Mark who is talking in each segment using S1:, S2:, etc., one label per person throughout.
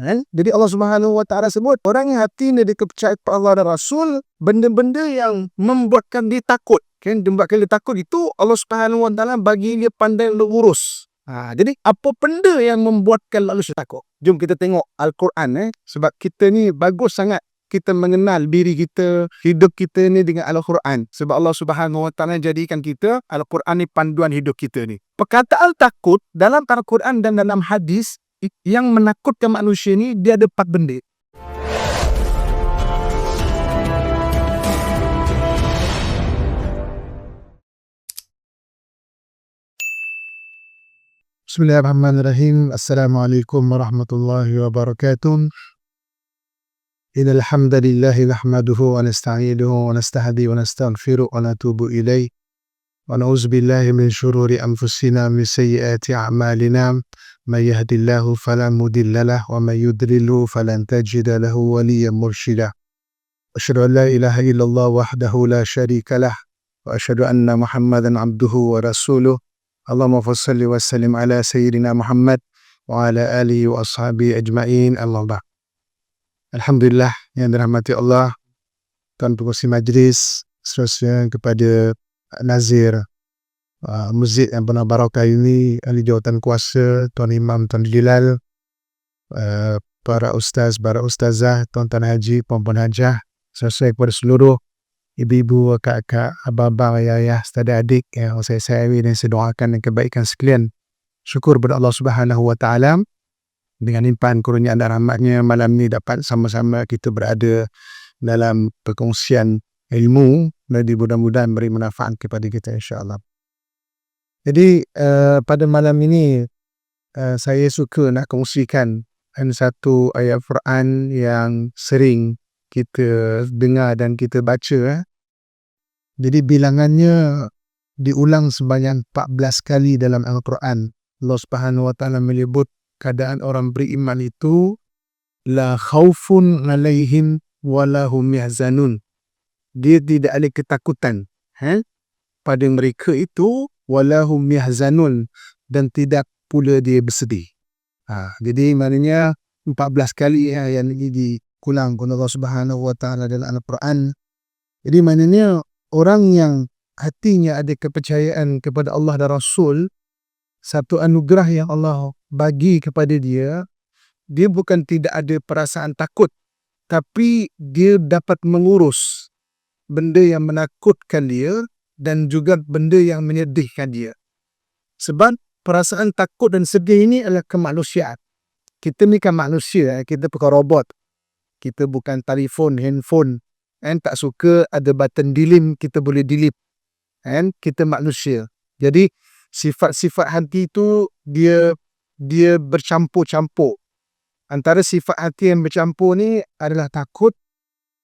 S1: Jadi Allah Subhanahu Wa Taala sebut orang yang hatinya dipercayai kepada Allah dan Rasul, benda-benda yang membuatkan dia takut, membuatkan dia takut itu Allah Subhanahu Wa Taala bagi dia pandai lurus. Jadi apa benda yang membuatkan lalu takut? Jom kita tengok Al-Quran, sebab kita ni bagus sangat kita mengenal diri kita, hidup kita ni dengan Al-Quran. Sebab Allah Subhanahu Wa Taala jadikan kita Al-Quran ni panduan hidup kita ni. Perkataan takut dalam Al-Quran dan dalam hadis yang menakutkan manusia ni dia ada 4 benda. Bismillahirrahmanirrahim. Assalamualaikum warahmatullahi wabarakatuh. Innal hamdalillah nahmaduhu wa nasta'inuhu wa nastahdi wa nastaghfiruh wa natubu ilaih. Wa na'udzu billahi min syururi anfusina min sayyiati a'malina. Man yahdihillahu fala mudilla lahu wa man yudlilhu falan tajida lahu waliyyan mursyida. Asyhadu an la ilaha illallah wahdahu la syarika lah wa asyhadu anna Muhammadan abduhu wa rasuluh. Allahumma salli wa sallim ala sayyidina Muhammad wa ala alihi wa ashabihi ajma'in. Amma ba'd. Alhamdulillah yang dirahmati Allah, Tuan Pengerusi Majlis, seterusnya kepada Nazir Masjid yang penuh barakah ini, Ahli Jawatan Kuasa, Tuan Imam, Tuan Jilal, para ustaz, para ustazah, tuan-tuan haji, puan-puan hajah, seterusnya kepada seluruh ibu-ibu, kakak, abang-abang, ayah-ayah, saudara adik yang saya sayangi dan saya doakan kebaikan sekalian. Syukur kepada Allah Subhanahu Wa Taala dengan limpahan kurnia dan rahmatnya malam ni dapat sama-sama kita berada dalam perkongsian ilmu dan mudah-mudahan beri manfaat kepada kita insya-Allah. Jadi pada malam ini saya suka nak kongsikan satu ayat Quran yang sering kita dengar dan kita baca. Jadi bilangannya diulang sebanyak 14 kali dalam Al-Quran. Allah Subhanahu Wa Taala menyebut keadaan orang beriman itu la khaufun alaihim wala hum yahzanun. Dia tidak ada ketakutan pada mereka itu, wala hum yahzanun, dan tidak pula dia bersedih. Jadi maknanya 14 kali yang ini diulang oleh Allah Subhanahu Wa Taala dalam Al-Quran. Jadi maknanya orang yang hatinya ada kepercayaan kepada Allah dan Rasul, satu anugerah yang Allah bagi kepada dia, dia bukan tidak ada perasaan takut, tapi dia dapat mengurus benda yang menakutkan dia dan juga benda yang menyedihkan dia. Sebab perasaan takut dan sedih ini adalah kemanusiaan. Kita ni kan manusia, kita bukan robot. Kita bukan telefon, handphone. Tak suka ada button delete, kita boleh delete. Kita manusia. Jadi sifat-sifat hati itu dia bercampur-campur. Antara sifat hati yang bercampur ni adalah takut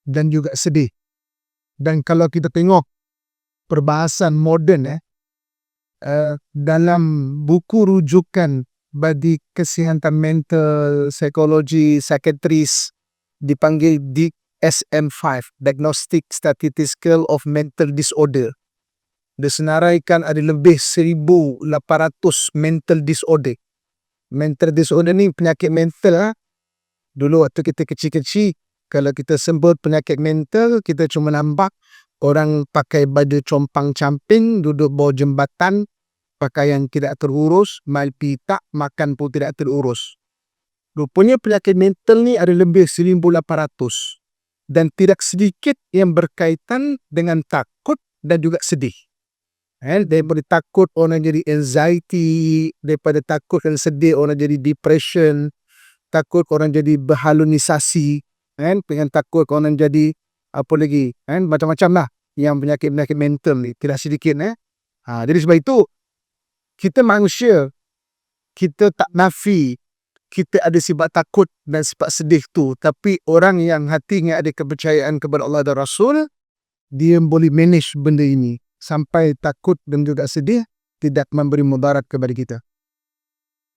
S1: dan juga sedih. Dan kalau kita tengok perbahasan moden dalam buku rujukan bagi kesihatan mental, psikologi, psikiatris dipanggil DSM-5, Diagnostic Statistical of Mental Disorder. Disenaraikan ada lebih 1,800 mental disorder. Mental disorder ni penyakit mental. Dulu waktu kita kecil-kecil, kalau kita sebut penyakit mental, kita cuma nampak orang pakai baju compang-camping, duduk bawah jambatan, pakaian tidak terurus, main pitak, makan pun tidak terurus. Rupanya penyakit mental ni ada lebih 1,800. Dan tidak sedikit yang berkaitan dengan takut dan juga sedih. Daripada takut orang jadi anxiety, daripada takut dan sedih orang jadi depression, takut orang jadi berhalusinasi, dengan takut orang jadi apa lagi, macam-macam lah yang penyakit-penyakit mental ni, tidak sedikit. Jadi sebab itu kita manusia, kita tak nafi kita ada sifat takut dan sifat sedih tu, tapi orang yang hatinya ada kepercayaan kepada Allah dan Rasul, dia boleh manage benda ini sampai takut dan juga sedih tidak memberi mudarat kepada kita.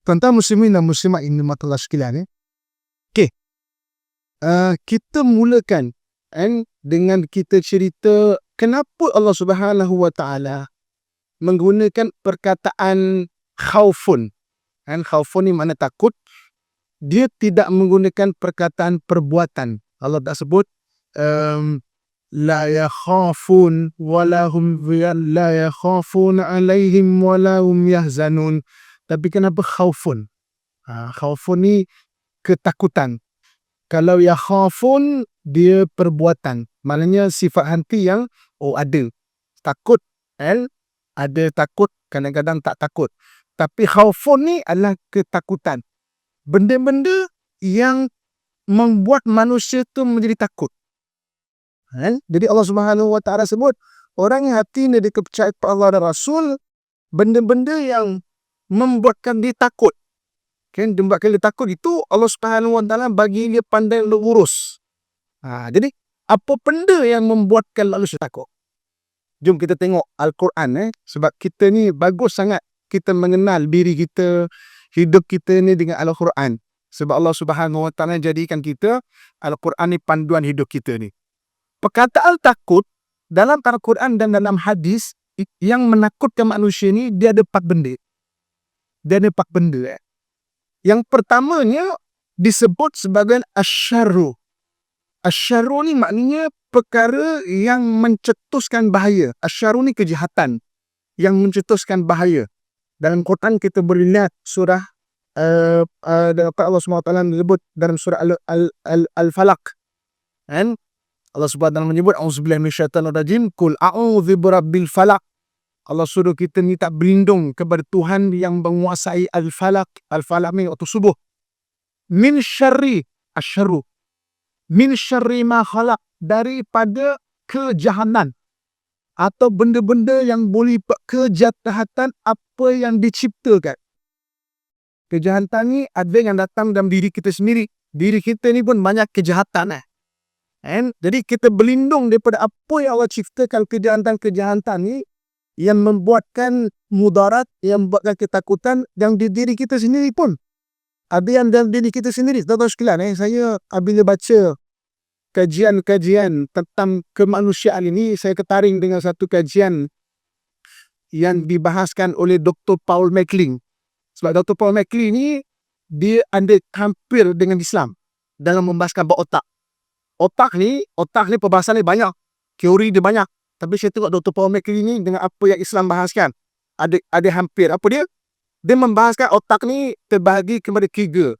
S1: Tuan-tuan muslimin dan muslimat ini matalah sekalian. Kita mulakan dengan kita cerita kenapa Allah Subhanahu Wa Taala menggunakan perkataan khaufun. Khaufun ni makna takut. dia tidak menggunakan perkataan perbuatan. Allah tak sebut la yakhafun walahum la yakhafun alaihim walahum yahzanun. Tapi kenapa khaufun? Khaufun ni ketakutan. Kalau yakhafun dia perbuatan. Maknanya sifat hati yang ada. Takut, ada takut, kadang-kadang tak takut. Tapi khaufun ni adalah ketakutan. Benda-benda yang membuat manusia tu menjadi takut. Jadi Allah Subhanahu Wa Taala sebut orang yang hatinya dipercayai kepada Allah dan Rasul, benda-benda yang membuatkan dia takut. Membuatkan dia takut itu Allah Subhanahu Wa Taala bagi dia pandai lurus. Jadi apa benda yang membuatkan manusia takut? Jom kita tengok Al-Quran sebab kita ni bagus sangat kita mengenal diri kita, hidup kita ni dengan Al-Quran. Sebab Allah Subhanahu Wa Taala jadikan kita Al-Quran ni panduan hidup kita ni. Perkataan takut dalam Al-Quran dan dalam hadis yang menakutkan manusia ni dia ada 4 benda. Dia ada 4 benda. Yang pertamanya disebut sebagai asyarru. Asyarru ni maknanya perkara yang mencetuskan bahaya. Asyarru ni kejahatan yang mencetuskan bahaya. Dalam Quran kita boleh lihat surah Allah SWT menyebut dalam surah Al-Falaq. Allah SWT menyebut auzubillahi minasyaitanir rajim, qul a'udzu birabbil falaq. Allah suruh kita minta berlindung kepada Tuhan yang menguasai Al-Falaq. Al-Falaq ni waktu subuh. Min syarri asyarru. Min syarri ma khalaq, daripada kejahatan atau benda-benda yang boleh kejahatan apa yang diciptakan. Kejahatan ni ada yang datang dalam diri kita sendiri. Diri kita ni pun banyak kejahatan. Jadi kita berlindung daripada apa yang Allah ciptakan, kejahatan-kejahatan ni yang membuatkan mudarat, yang membuatkan ketakutan yang di diri kita sendiri pun. Ada yang dalam diri kita sendiri. Tuan-tuan sekalian, saya bila baca kajian-kajian tentang kemanusiaan ini, saya ketaring dengan satu kajian yang dibahaskan oleh Dr. Paul MacLean. Sebab Dr. Paul MacLean ni dia ada hampir dengan Islam dalam membahaskan bab otak. Otak ni perbahasan dia banyak. Teori dia banyak. Tapi saya tengok Dr. Paul MacLean ni dengan apa yang Islam bahaskan, ada hampir. Apa dia? Dia membahaskan otak ni terbahagi kepada 3.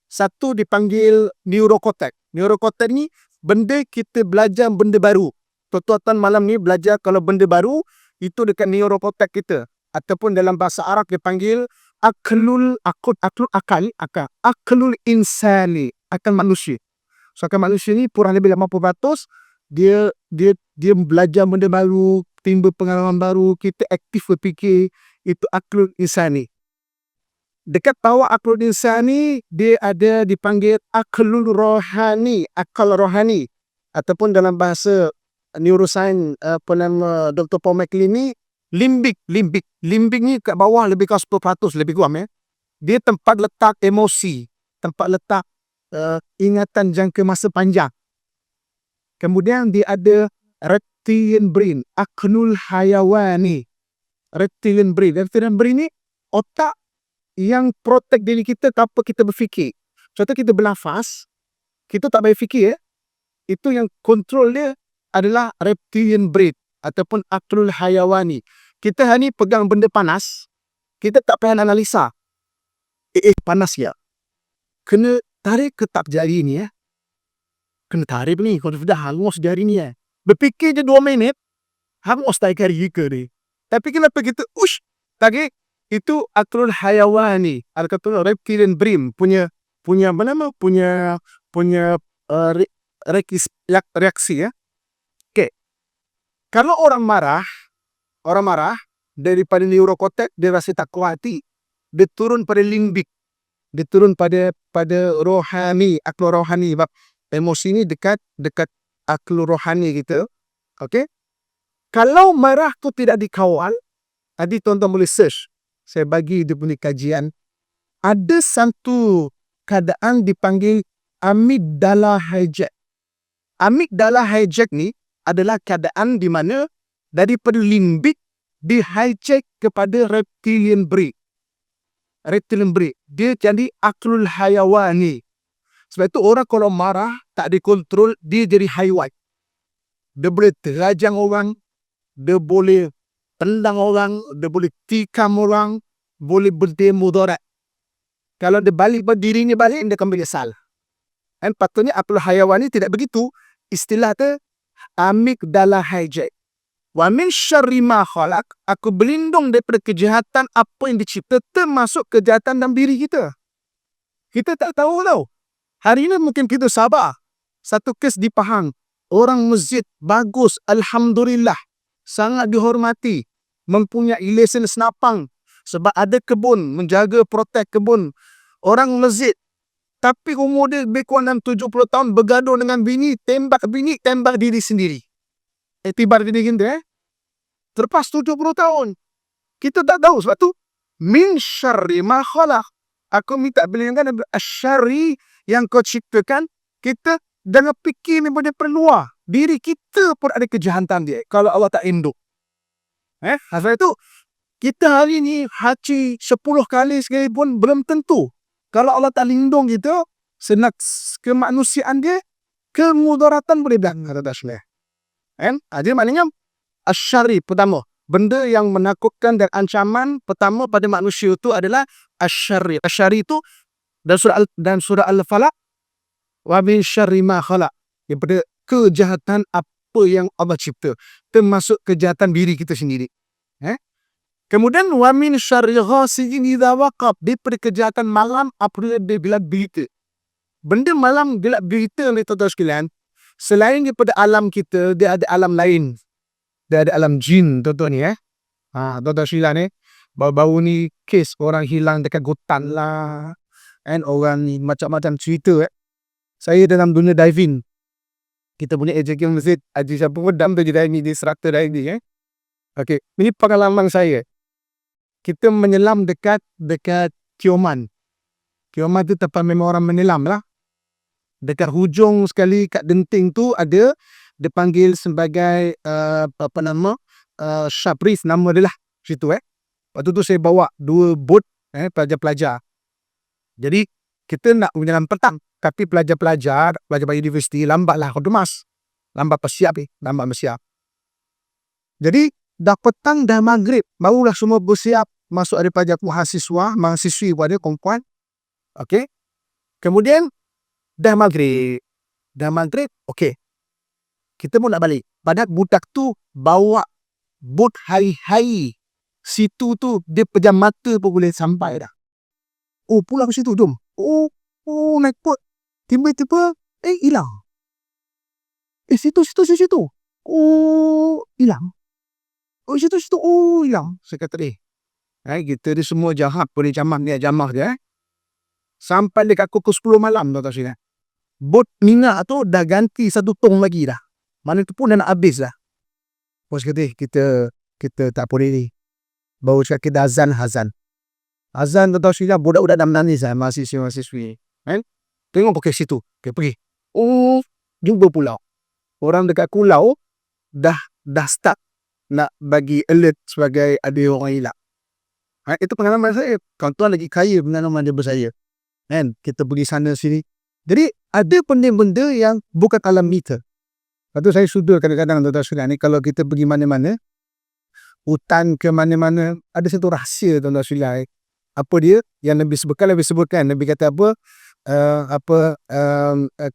S1: Satu dipanggil neurocortex. Neurocortex ni benda kita belajar benda baru. Tuan-tuan malam ni belajar kalau benda baru itu dekat neurocortex kita. Ataupun dalam bahasa Arab dia panggil aklul insani, akal manusia. So akal manusia ni kurang lebih 80% dia belajar benda baru, timbul pengalaman baru, kita aktif berfikir, itu aklul insani. Dekat bawah aklul insani dia ada dipanggil aklul rohani, akal rohani, ataupun dalam bahasa neuroscience penama Dr. Paul MacLean ni limbik ni kat bawah lebih kurang 10% lebih kurang dia tempat letak emosi, tempat letak ingatan jangka masa panjang. Kemudian dia ada reptilian brain, aknul hayawani. Reptilian brain ni otak yang protect diri kita tanpa kita berfikir. Contoh kita bernafas, kita tak payah fikir. Itu yang kontrol dia adalah reptilian brain ataupun aknul hayawani. Kita hari ni pegang benda panas, kita tak payah analisa. Panas ya. Kena tarik ke tak jari ni Kena tarik ni, kalau dah hangus jari ni Berfikir je 2 minit, hangus tarik hari ke ni. Tapi kenapa kita tarik? Itu aklul hayawani, al-katul reptilian brain punya apa nama? Punya reaksi Okey. Kalau orang marah daripada neurocortex dia rasa tak kuat hati, dia turun pada limbik, dia turun pada rohani, akal rohani. Sebab emosi ni dekat akal rohani kita. Okey. Kalau marah tu tidak dikawal, tadi tuan-tuan boleh search. Saya bagi dia punya kajian. Ada satu keadaan dipanggil amygdala hijack. Amygdala hijack ni adalah keadaan di mana daripada limbik di hijack kepada reptilian brain.
S2: retin break. Dia jadi aklul hayawani. Sebab itu orang kalau marah tak dikontrol, dia jadi haiwan. Dia boleh terajang orang, dia boleh tendang orang, dia boleh tikam orang, boleh berdemo mudarat. Kalau dia balik dirinya balik, dia akan menyesal. Dan patutnya aklul hayawani tidak begitu. Istilah tu amigdala hijack. Wa min syarri ma khalaq, aku berlindung daripada kejahatan apa yang dicipta, termasuk kejahatan dalam diri kita. Kita tak tahu tau. Hari ini mungkin kita sabar. Satu kes di Pahang, orang masjid bagus, alhamdulillah, sangat dihormati, mempunyai lesen senapang sebab ada kebun, menjaga protek kebun. Orang masjid, tapi umur dia lebih kurang dalam 70 tahun, bergaduh dengan bini, tembak diri sendiri. Etibar diri kita, terlepas 70 tahun. Kita tak tahu. Sebab tu min syarri ma khalaq, aku minta berlindung daripada asyari yang kau ciptakan. Kita jangan fikir ni boleh peluar. Diri kita pun ada kejahatan dia kalau Allah tak induk. Sebab itu kita hari ni haji 10 kali sekali pun belum tentu. Kalau Allah tak lindung kita, senak kemanusiaan dia, kemudaratan boleh berlaku atas dia. Jadi maknanya asyari pertama, benda yang menakutkan dan ancaman pertama pada manusia itu adalah asyari. Asyari itu dan surah Al-Falaq, wa min syarri ma khalaq, daripada kejahatan apa yang Allah cipta, termasuk kejahatan diri kita sendiri. Kemudian wa min syarri ghasiqin idza waqab, daripada kejahatan malam apabila dia gelap berita. Benda malam gelap berita ni tuan-tuan sekalian, selain daripada alam kita, dia ada alam lain. Dia ada alam jin, tuan-tuan ni. Tuan-tuan sekalian ni, baru-baru ni kes orang hilang dekat hutan lah. Orang ni macam-macam cerita. Saya dalam dunia diving, kita punya ejekian masjid Haji siapa pun dam tu je diving, dia instructor diving. Okay, ini pengalaman saya. Kita menyelam dekat Kioman. Kioman tu tempat memang orang menyelam lah. Dekat hujung sekali kat denting tu ada, dia panggil sebagai Shabris, nama dia lah situ. Lepas tu saya bawa 2 bot pelajar-pelajar. Jadi kita nak menyelam petang, tapi pelajar universiti lambatlah kemas. Lambat bersiap. Jadi dah petang, dah maghrib, barulah semua bersiap masuk ada pelajar mahasiswi pada perempuan. Okey. Kemudian dah maghrib, okey. Kita pun nak balik. Padahal budak tu bawa bot hari-hari. Situ tu dia pejam mata pun boleh sampai dah. Pulang ke situ jom. Naik bot. Tiba-tiba hilang. Situ. Hilang. Situ. Hilang. Saya kata kita ni semua jahat boleh jamah dia. Sampai dekat pukul 10 malam tuan-tuan sekalian. Bot minyak tu dah ganti 1 tong lagi dah. Mana tu pun dah nak habis dah. Bos kata kita tak boleh ni. Baru cakap kita azan. Azan tuan-tuan sekalian, budak-budak dah menangis lah, mahasiswi. Tengok pakai situ. Okay, pergi. Jumpa pulau. Orang dekat pulau dah start nak bagi alert sebagai ada orang hilang. Itu pengalaman saya. Kawan-kawan lagi kaya pengalaman daripada saya. Kita pergi sana sini. Jadi ada benda-benda yang bukan alam kita. Lepas tu saya sudur kadang-kadang tuan-tuan sekalian ni, kalau kita pergi mana-mana, hutan ke mana-mana, ada satu rahsia tuan-tuan sekalian. Apa dia? Yang Nabi sebutkan. Nabi kata apa?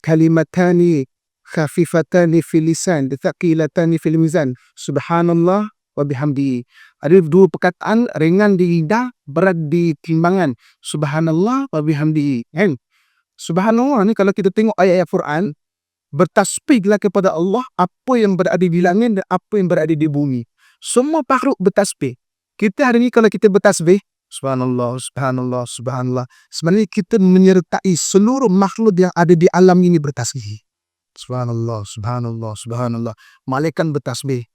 S2: Kalimatani khafifatani fil lisan, thaqilatani fil mizan. Subhanallah wa bihamdihi. Ada 2 perkataan ringan di lidah, berat di timbangan. Subhanallah wa bihamdihi. Subhanallah ni kalau kita tengok ayat-ayat Quran, bertasbihlah kepada Allah apa yang berada di langit dan apa yang berada di bumi. Semua makhluk bertasbih. Kita hari ni kalau kita bertasbih, Subhanallah. Sebenarnya kita menyertai seluruh makhluk yang ada di alam ini bertasbih. Subhanallah. Malaikat bertasbih.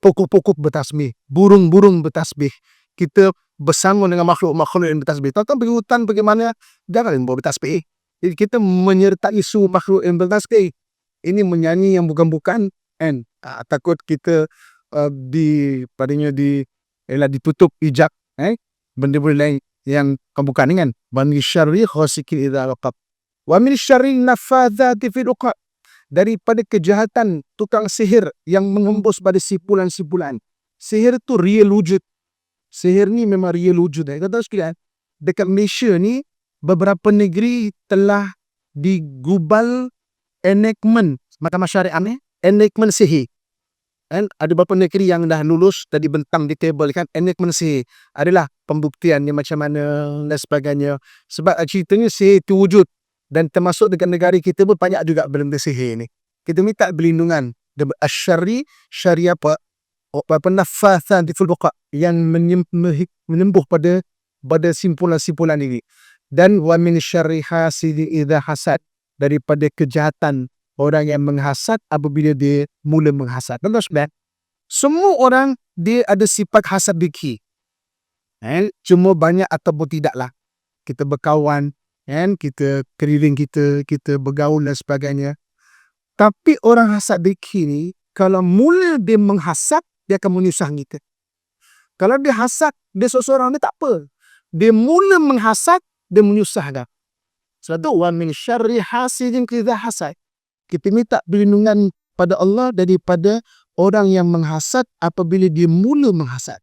S2: Pokok-pokok bertasbih. Burung-burung bertasbih. Kita bersama dengan makhluk-makhluk yang bertasbih. Tahu-tahu pergi hutan, pergi mana, jangan bertasbih. Jadi kita menyertai seluruh makhluk yang bertasbih. Ini menyanyi yang bukan-bukan. Takut kita ditutup hijab. benda-benda lain yang bukan ni kan. Wa min syarri ghasikin idza waqab. Wa min syarri nafathati fil uqad. Daripada kejahatan tukang sihir yang mengembus pada simpulan-simpulan. Sihir tu real wujud. Sihir ni memang real wujud. Kau tahu sekalian, dekat Malaysia ni beberapa negeri telah digubal enactment mahkamah syariah ni, enactment sihir. Kan ada beberapa negeri yang dah lulus, dah dibentang di table kan, enactment sihir. Adalah pembuktiannya macam mana dan sebagainya. Sebab ceritanya sihir itu wujud. Dan termasuk dekat negara kita pun banyak juga benda sihir ni. Kita minta perlindungan. Asyari, syari apa? Nafathan di fulbuqa. Yang menyembuh pada simpulan-simpulan ini. Dan wa min syarri hasidin idza hasad. Daripada kejahatan orang yang menghasad apabila dia mula menghasad. Tuan-tuan, semua orang dia ada sifat hasad dengki. Cuma banyak ataupun tidaklah. Kita berkawan, kita keliling kita bergaul dan sebagainya. Tapi orang hasad dengki ni, kalau mula dia menghasad, dia akan menyusah kita. Kalau dia hasad, dia seorang dia tak apa. Dia mula menghasad, dia menyusahkan. Sebab tu, wa min syarri hasidin idza hasad. Kita minta perlindungan pada Allah daripada orang yang menghasad apabila dia mula menghasad.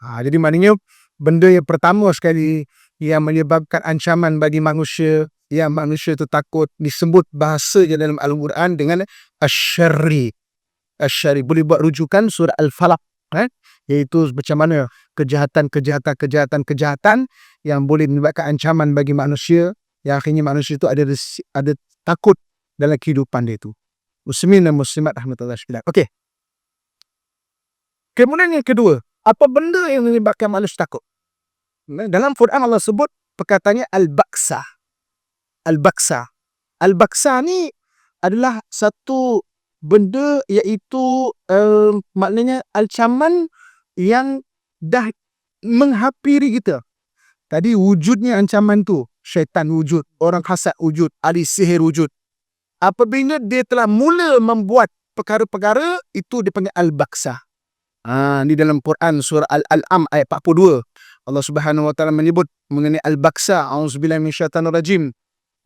S2: Jadi maknanya benda yang pertama sekali yang menyebabkan ancaman bagi manusia, yang manusia tu takut, disebut bahasanya dalam Al-Quran dengan asyarri. Asyarri boleh buat rujukan surah Al-Falaq, iaitu macam mana kejahatan yang boleh menyebabkan ancaman bagi manusia, yang akhirnya manusia itu ada takut dalam kehidupan dia itu. Muslimin dan muslimat rahmatullah sekalian. Okey. Kemudian yang kedua, apa benda yang menyebabkan manusia takut? Dalam Quran Allah sebut perkataannya al-baqsa. Al-baqsa. Al-baqsa ni adalah satu benda, iaitu maknanya ancaman yang dah menghampiri kita. Tadi wujudnya ancaman tu, syaitan wujud, orang hasad wujud, ahli sihir wujud. Apabila dia telah mula membuat perkara-perkara, itu dipanggil al-baqsa. Di dalam Quran surah Al-An'am ayat 42. Allah Subhanahu wa taala menyebut mengenai al-baqsa. A'udzubillahi minasyaitanir rajim.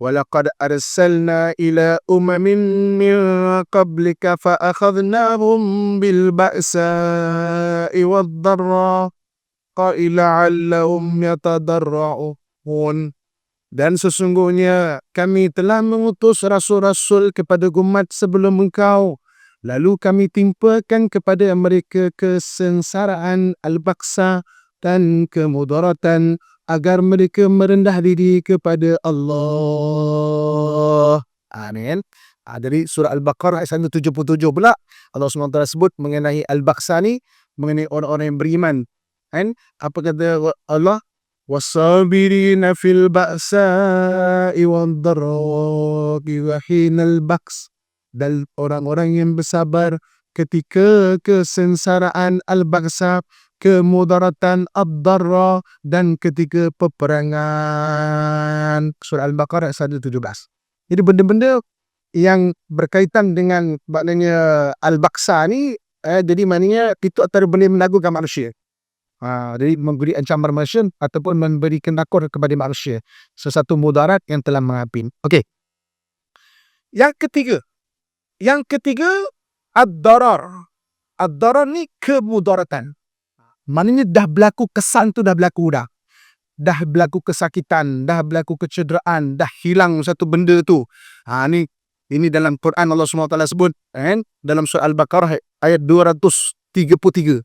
S2: Wa laqad arsalna ila umamin min qablika fa akhadnahum bil ba'sa'i wad-dharra la'allahum yatadarra'un. Dan sesungguhnya kami telah mengutus rasul-rasul kepada umat sebelum engkau. Lalu kami timpakan kepada mereka kesengsaraan al-baqsa dan kemudaratan agar mereka merendah diri kepada Allah. Amin. Dari surah Al-Baqarah ayat 177 pula Allah SWT sebut mengenai al-baqsa ni, mengenai orang-orang yang beriman. Apa kata Allah? Wasabirina fil ba'sa'i wad-dharra'i wa hinal baqs. Dan orang-orang yang bersabar ketika kesengsaraan al-baqsa, kemudaratan ad-dharra, dan ketika peperangan. Surah Al-Baqarah 117. Jadi benda-benda yang berkaitan dengan maknanya al-baqsa ni, jadi maknanya itu antara benda yang menakutkan manusia. Jadi memberi ancaman manusia ataupun memberi kenakut kepada manusia, sesuatu mudarat yang telah menghampiri. Okey. Yang ketiga ad-darar. Ad-darar ni kemudaratan. Maknanya dah berlaku kesan tu, dah berlaku dah. Dah berlaku kesakitan, dah berlaku kecederaan, dah hilang satu benda tu. Ini dalam Quran Allah SWT sebut, dalam surah Al-Baqarah ayat 233.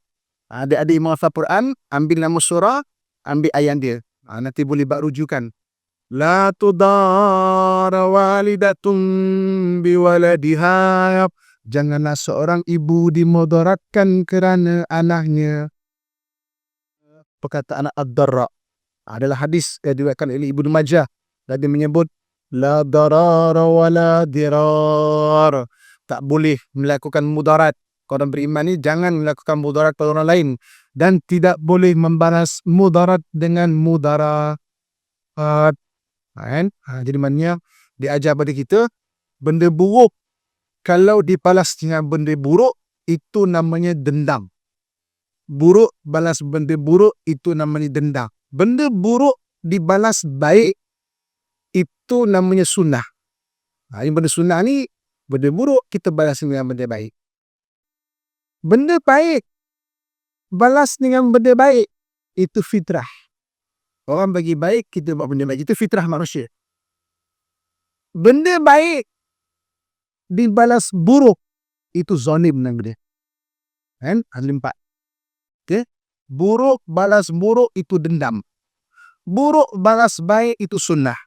S2: Adik-adik menghafal Quran, ambil nama surah, ambil ayat dia. Nanti boleh buat rujukan. La tudara walidatun biwaladiha. Janganlah seorang ibu dimudaratkan kerana anaknya. Perkataan ad-darra adalah hadis yang diriwayatkan oleh Ibnu Majah. Dan dia menyebut la darara wala dirar. Tak boleh melakukan mudarat. Orang beriman ni jangan melakukan mudarat pada orang lain, dan tidak boleh membalas mudarat dengan mudarat. Jadi maknanya diajar pada kita, benda buruk kalau dibalas dengan benda buruk, itu namanya dendam. buruk balas benda buruk itu namanya dendam. Benda buruk dibalas baik itu namanya sunnah. Yang benda sunnah ni, benda buruk kita balas dengan benda baik. Benda baik balas dengan benda baik itu fitrah. Orang bagi baik, kita buat benda baik. Itu fitrah manusia. Benda baik dibalas buruk itu zalim nama dia. Kan? Ada 4. Okay? Buruk balas buruk itu dendam. Buruk balas baik itu sunnah.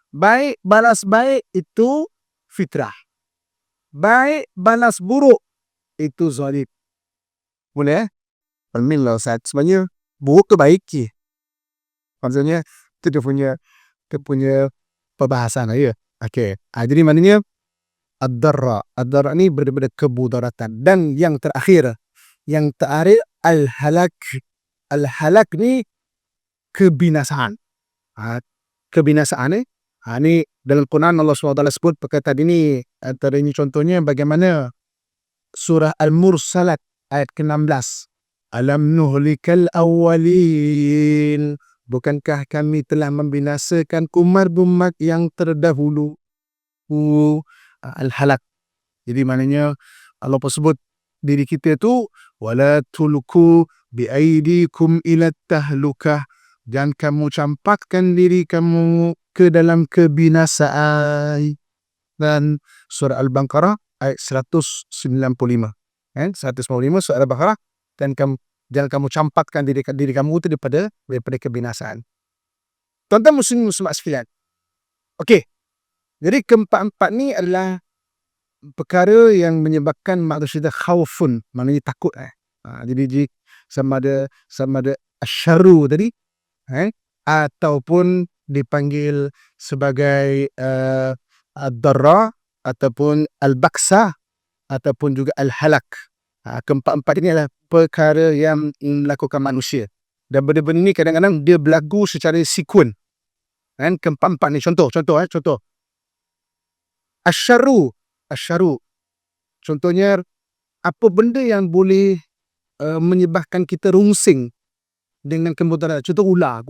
S2: Baik balas baik itu fitrah. Baik balas buruk itu zalim. Boleh? Alhamdulillah Ustaz. Sebenarnya buruk ke baik je. Maksudnya itu dia punya perbahasan lah ya. Okay. Jadi maknanya ad-darra. Ad-darra ni berbeda kemudaratan. Dan yang terakhir al-halak. Al-halak ni kebinasaan. Kebinasaan ni dalam Quran Allah SWT sebut perkataan ini. Antara ini contohnya bagaimana surah Al-Mursalat ayat ke-16. Alam nuhlikal awwalin. Bukankah kami telah membinasakan umat-umat yang terdahulu. Al-halak. Jadi maknanya Allah sebut diri kita tu wala tulku biaidikum ila tahlukah. Jangan kamu campakkan diri kamu ke dalam kebinasaan. Dan surah Al-Baqarah ayat 195. 195 surah Al-Baqarah. Dan jangan kamu campakkan diri kamu itu daripada kebinasaan. Tuan-tuan muslimat sekalian. Okey. Jadi keempat-empat ni adalah perkara yang menyebabkan manusia khaufun, maknanya takut. Jadi sama ada asyarru tadi, ataupun dipanggil sebagai ad-darra ataupun al-baksa ataupun juga al-halak. Keempat-empat ini adalah perkara yang melakukan manusia. Dan benda-benda ni kadang-kadang dia berlaku secara sekuen. Keempat-empat ni contoh. Asyarru. Contohnya apa benda yang boleh menyebabkan kita rungsing dengan kemudaratan. Contoh ular.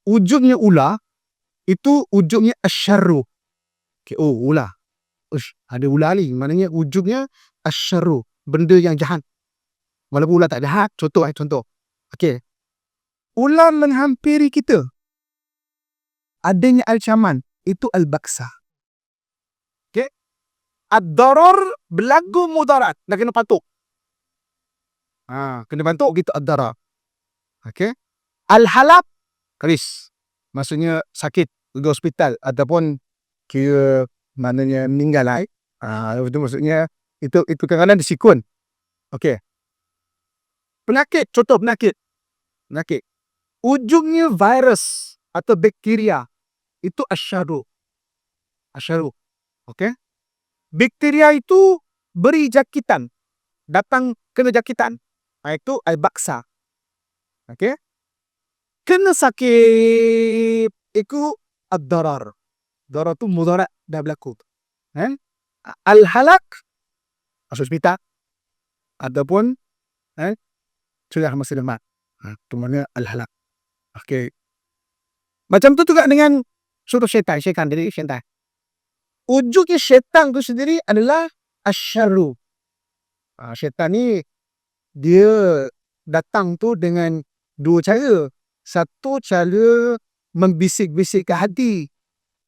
S2: Ujungnya ular itu ujungnya asyarru. Okay, ular. Ada ular ni, maknanya ujungnya asyarru, benda yang jahat. Walaupun ular tak jahat, contoh. Okey. Ular menghampiri kita. Adanya ancaman, itu al-baksa. Okey. Ad-darar berlaku mudarat, dah kena patuk. Kena patuk gitu ad-darar. Okey. Al-halak keris. Maksudnya sakit, pergi hospital ataupun kira maknanya meninggal lah. Itu maksudnya itu kadang-kadang disikun. Okey. Penyakit, contoh penyakit. Ujungnya virus atau bakteria itu asyarru. Okey. Bakteria itu beri jakitan. Datang kena jakitan. Itu al-baksa. Okey. Kena sakit itu ad-darar. Darar tu mudarat dah berlaku. Al-halak masuk hospital ataupun sudah masa demat. Itu maknanya al-halak. Okey. Macam tu juga dengan suruh syaitan. Ujungnya syaitan tu sendiri adalah asyarru. Syaitan ni dia datang tu dengan dua cara. Satu cara membisik-bisik ke hati.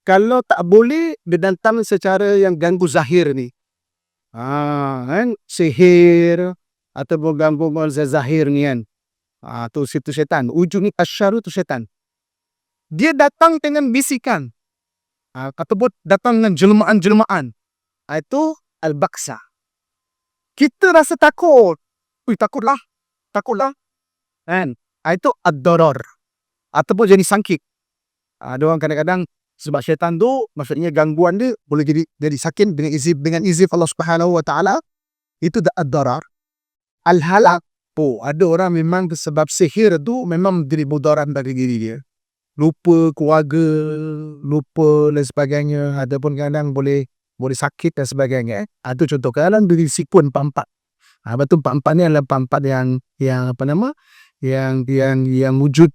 S2: Kalau tak boleh, dia datang secara yang ganggu zahir ni. Sihir ataupun ganggu zahir ni kan. Tu situ syaitan. Ujung ni asyarru tu syaitan. Dia datang dengan bisikan. Ataupun datang dengan jelmaan-jelmaan. Itu al-baksa. Kita rasa takut. Takutlah. Itu ad-darar. Ataupun jadi sangkit. Ada orang kadang-kadang sebab syaitan tu maksudnya gangguan dia boleh jadi sakit dengan izin Allah Subhanahu Wa Taala. Itu ad-darar. Al-halak. Ada orang memang sebab sihir tu memang jadi mudarat bagi diri dia. Lupa keluarga, lupa dan sebagainya. Ataupun kadang boleh sakit dan sebagainya. Itu contoh kadang dari sikun 4. Betul, empat-empat ni adalah empat-empat yang apa nama? Yang wujud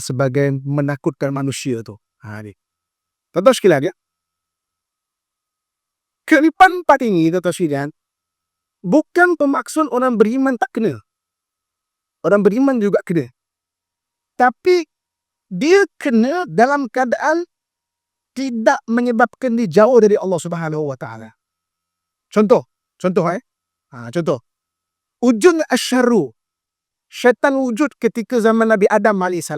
S2: sebagai menakutkan manusia tu. Ni. Tuan-tuan sekalian ya. Kelipan empat ini, tuan-tuan sekalian, bukan bermaksud orang beriman tak kena. Orang beriman juga kena. Tapi dia kena dalam keadaan tidak menyebabkan dia jauh dari Allah Subhanahu Wa Taala. Contoh. Contoh. Wujud asyarru. Syaitan wujud ketika zaman Nabi Adam AS.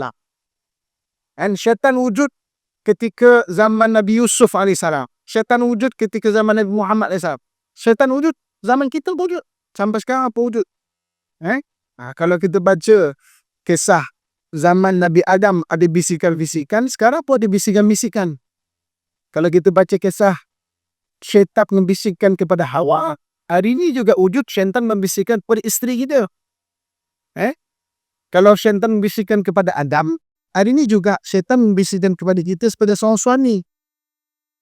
S2: Dan syaitan wujud ketika zaman Nabi Yusuf AS. Syaitan wujud ketika zaman Nabi Muhammad AS. Syaitan wujud zaman kita wujud. Sampai sekarang apa wujud? Kalau kita baca kisah zaman Nabi Adam ada bisikan-bisikan, sekarang pun ada bisikan-bisikan. Kalau kita baca kisah syaitan membisikkan kepada Hawa, hari ini juga wujud syaitan membisikkan kepada isteri kita. Kalau syaitan membisikkan kepada Adam, hari ini juga syaitan membisikkan kepada kita sebagai seorang suami.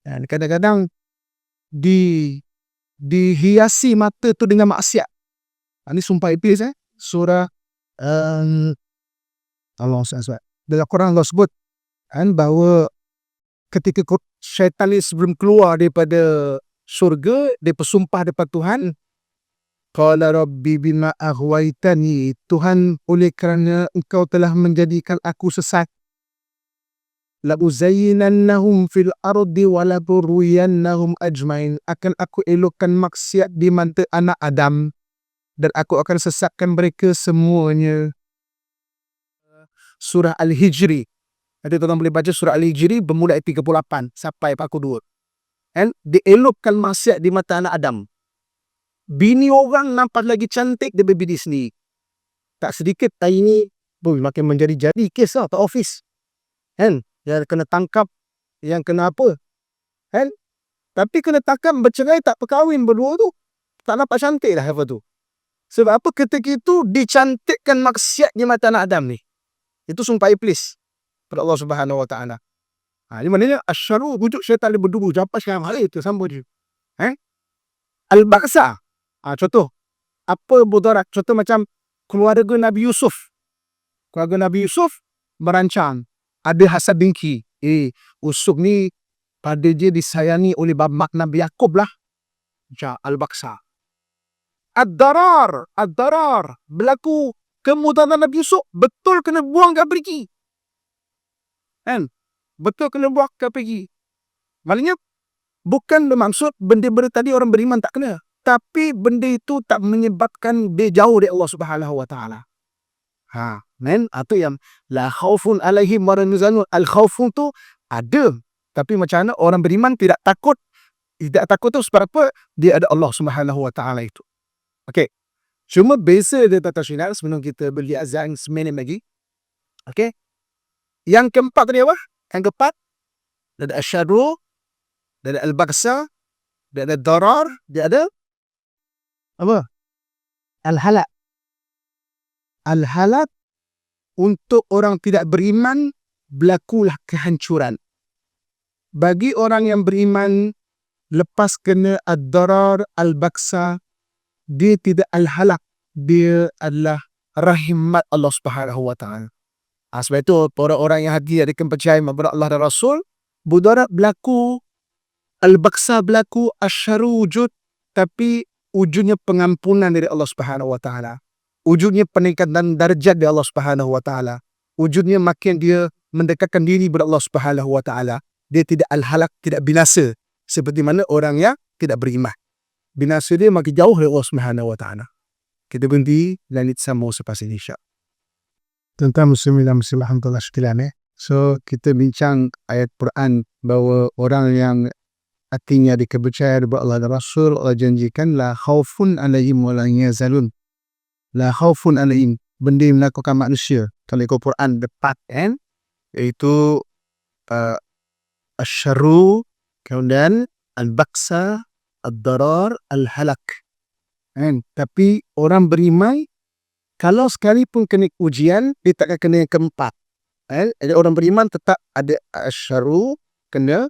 S2: Dan kadang-kadang dihiasi mata tu dengan maksiat. Ini sumpah iblis. Surah Allah SWT. Dalam Quran Allah sebut bahawa ketika syaitan ni sebelum keluar daripada syurga, dia bersumpah depan Tuhan, qala rabbi bima aghwaytani, Tuhan, oleh kerana engkau telah menjadikan aku sesat, la uzayyinannahum fil ardi wa la buruyannahum ajmain, akan aku elokkan maksiat di mata anak Adam dan aku akan sesatkan mereka semuanya. Surah Al-Hijri. Nanti tuan-tuan boleh baca surah Al-Hijri bermula ayat 38 sampai 42. And dielokkan maksiat di mata anak Adam. Bini orang nampak lagi cantik daripada bini sendiri. Tak sedikit hari ni makin menjadi kes lah kat office. Yang kena tangkap, yang kena apa. Tapi kena tangkap bercerai tak berkahwin berdua tu. Tak nampak cantik lah apa tu. Sebab apa? Ketika itu dicantikkan maksiat di mata anak Adam ni. Itu sumpah iblis pada Allah Subhanahu Wa Taala. Ini maknanya asyarru wujud syaitan dia berdua. Sampai sekarang hari itu sambung je. Al-Baqsa. Contoh. Apa mudarat? Contoh macam keluarga Nabi Yusuf. Keluarga Nabi Yusuf merancang. Ada hasad dengki. Yusuf ni pada dia disayangi oleh mak Nabi Yaqub lah. Al-Baqsa. Ad-darar. Berlaku kemudaratan Nabi Yusuf. Betul kena buang kat pergi. Betul kena buang kat pergi. Maknanya bukan bermaksud benda-benda tadi orang beriman tak kena. Tapi benda itu tak menyebabkan dia jauh dari Allah Subhanahu Wa Taala. Atau yang la khaufun alaihim wa lahum yahzanun. Al-khaufun tu ada. Tapi macam mana orang beriman tidak takut? Tidak takut tu sebab apa? Dia ada Allah Subhanahu Wa Taala itu. Okey. Cuma biasa dia tata sinar sebelum kita beli azan seminit lagi. Okey. Yang keempat tadi apa? Yang keempat, dia ada asyarru, dia ada al-baqsa, dia ada darar, dia ada apa? Al-halak. Al-halak untuk orang tidak beriman berlakulah kehancuran. Bagi orang yang beriman lepas kena ad-darar, al-baqsa, dia tidak al-halak, dia adalah rahmat Allah Subhanahu Wa Taala. Sebab itu para orang yang hati ada kepercayaan kepada Allah dan Rasul, mudarat berlaku, al-baqsa berlaku, asyarru wujud, tapi wujudnya pengampunan dari Allah Subhanahu Wa Taala. Wujudnya peningkatan darjat dari Allah Subhanahu Wa Taala. Wujudnya makin dia mendekatkan diri kepada Allah Subhanahu Wa Taala. Dia tidak al-halak, tidak binasa seperti mana orang yang tidak beriman. Binasa dia makin jauh dari Allah Subhanahu Wa Taala. Kita berhenti dan kita sambung selepas ini insya-Allah. Tentang muslimin dan muslimah alhamdulillah sekalian. So kita bincang ayat Quran bahawa orang yang hatinya dikepercayaan kepada Allah dan Rasul, Allah janjikan la khaufun alaihim wa la yahzanun. La khaufun alaihim, benda yang melakukan manusia. Kalau ikut Quran depan iaitu asyarru, kemudian al-baqsa, ad-darar, al-halak. Tapi orang beriman kalau sekalipun kena ujian, dia tak akan kena yang keempat. Jadi orang beriman tetap ada asyarru, kena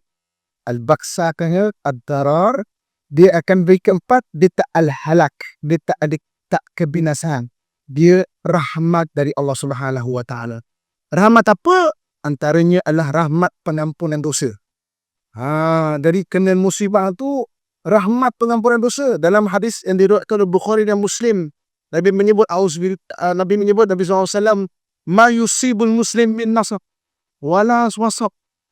S2: al-baqsa, kena ad-darar, dia akan beri keempat, dia tak al-halak, dia tak ada tak kebinasaan. Dia rahmat dari Allah Subhanahu wa taala. Rahmat apa? Antaranya adalah rahmat pengampunan dosa. Dari kena musibah tu rahmat pengampunan dosa. Dalam hadis yang diriwayatkan oleh Bukhari dan Muslim, Nabi menyebut Nabi SAW, ma yusibul muslim min nasab wala wasab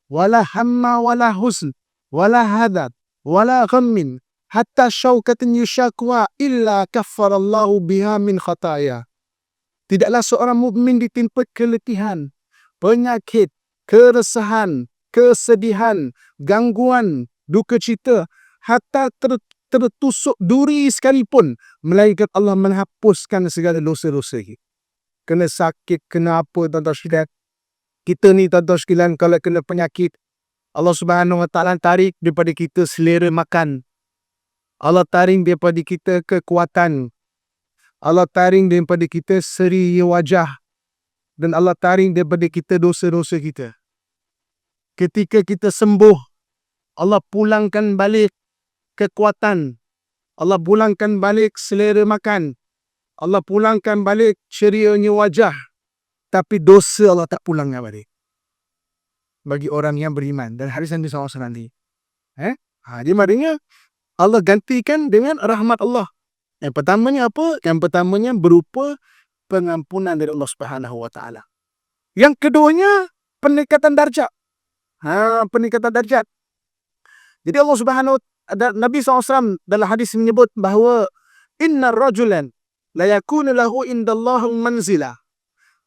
S2: wala hamma wala huzn wala hadad wala ghammin hatta syaukatin yushakwa illa kaffarallahu biha min khataya. Tidaklah seorang mukmin ditimpa keletihan, penyakit, keresahan, kesedihan, gangguan, duka cita, hatta tertusuk duri sekalipun, melainkan Allah menghapuskan segala dosa-dosa kita. Kena sakit, kena apa, tuan-tuan sekalian. Kita ni, tuan-tuan sekalian, kalau kena penyakit, Allah Subhanahu wa taala tarik daripada kita selera makan. Allah tarik daripada kita kekuatan. Allah tarik daripada kita seri wajah. Dan Allah tarik daripada kita dosa-dosa kita. Ketika kita sembuh, Allah pulangkan balik kekuatan. Allah pulangkan balik selera makan. Allah pulangkan balik cerianya wajah. Tapi dosa Allah tak pulangkan balik. Bagi orang yang beriman. Dan hadis Nabi SAW nanti. Jadi maknanya Allah gantikan dengan rahmat Allah. Yang pertamanya apa? Yang pertamanya berupa pengampunan dari Allah Subhanahu wa taala. Yang keduanya peningkatan darjat. Peningkatan darjat. Jadi Allah Subhanahu Nabi SAW dalam hadis menyebut bahawa inna rajulan la yakunu lahu indallahu manzila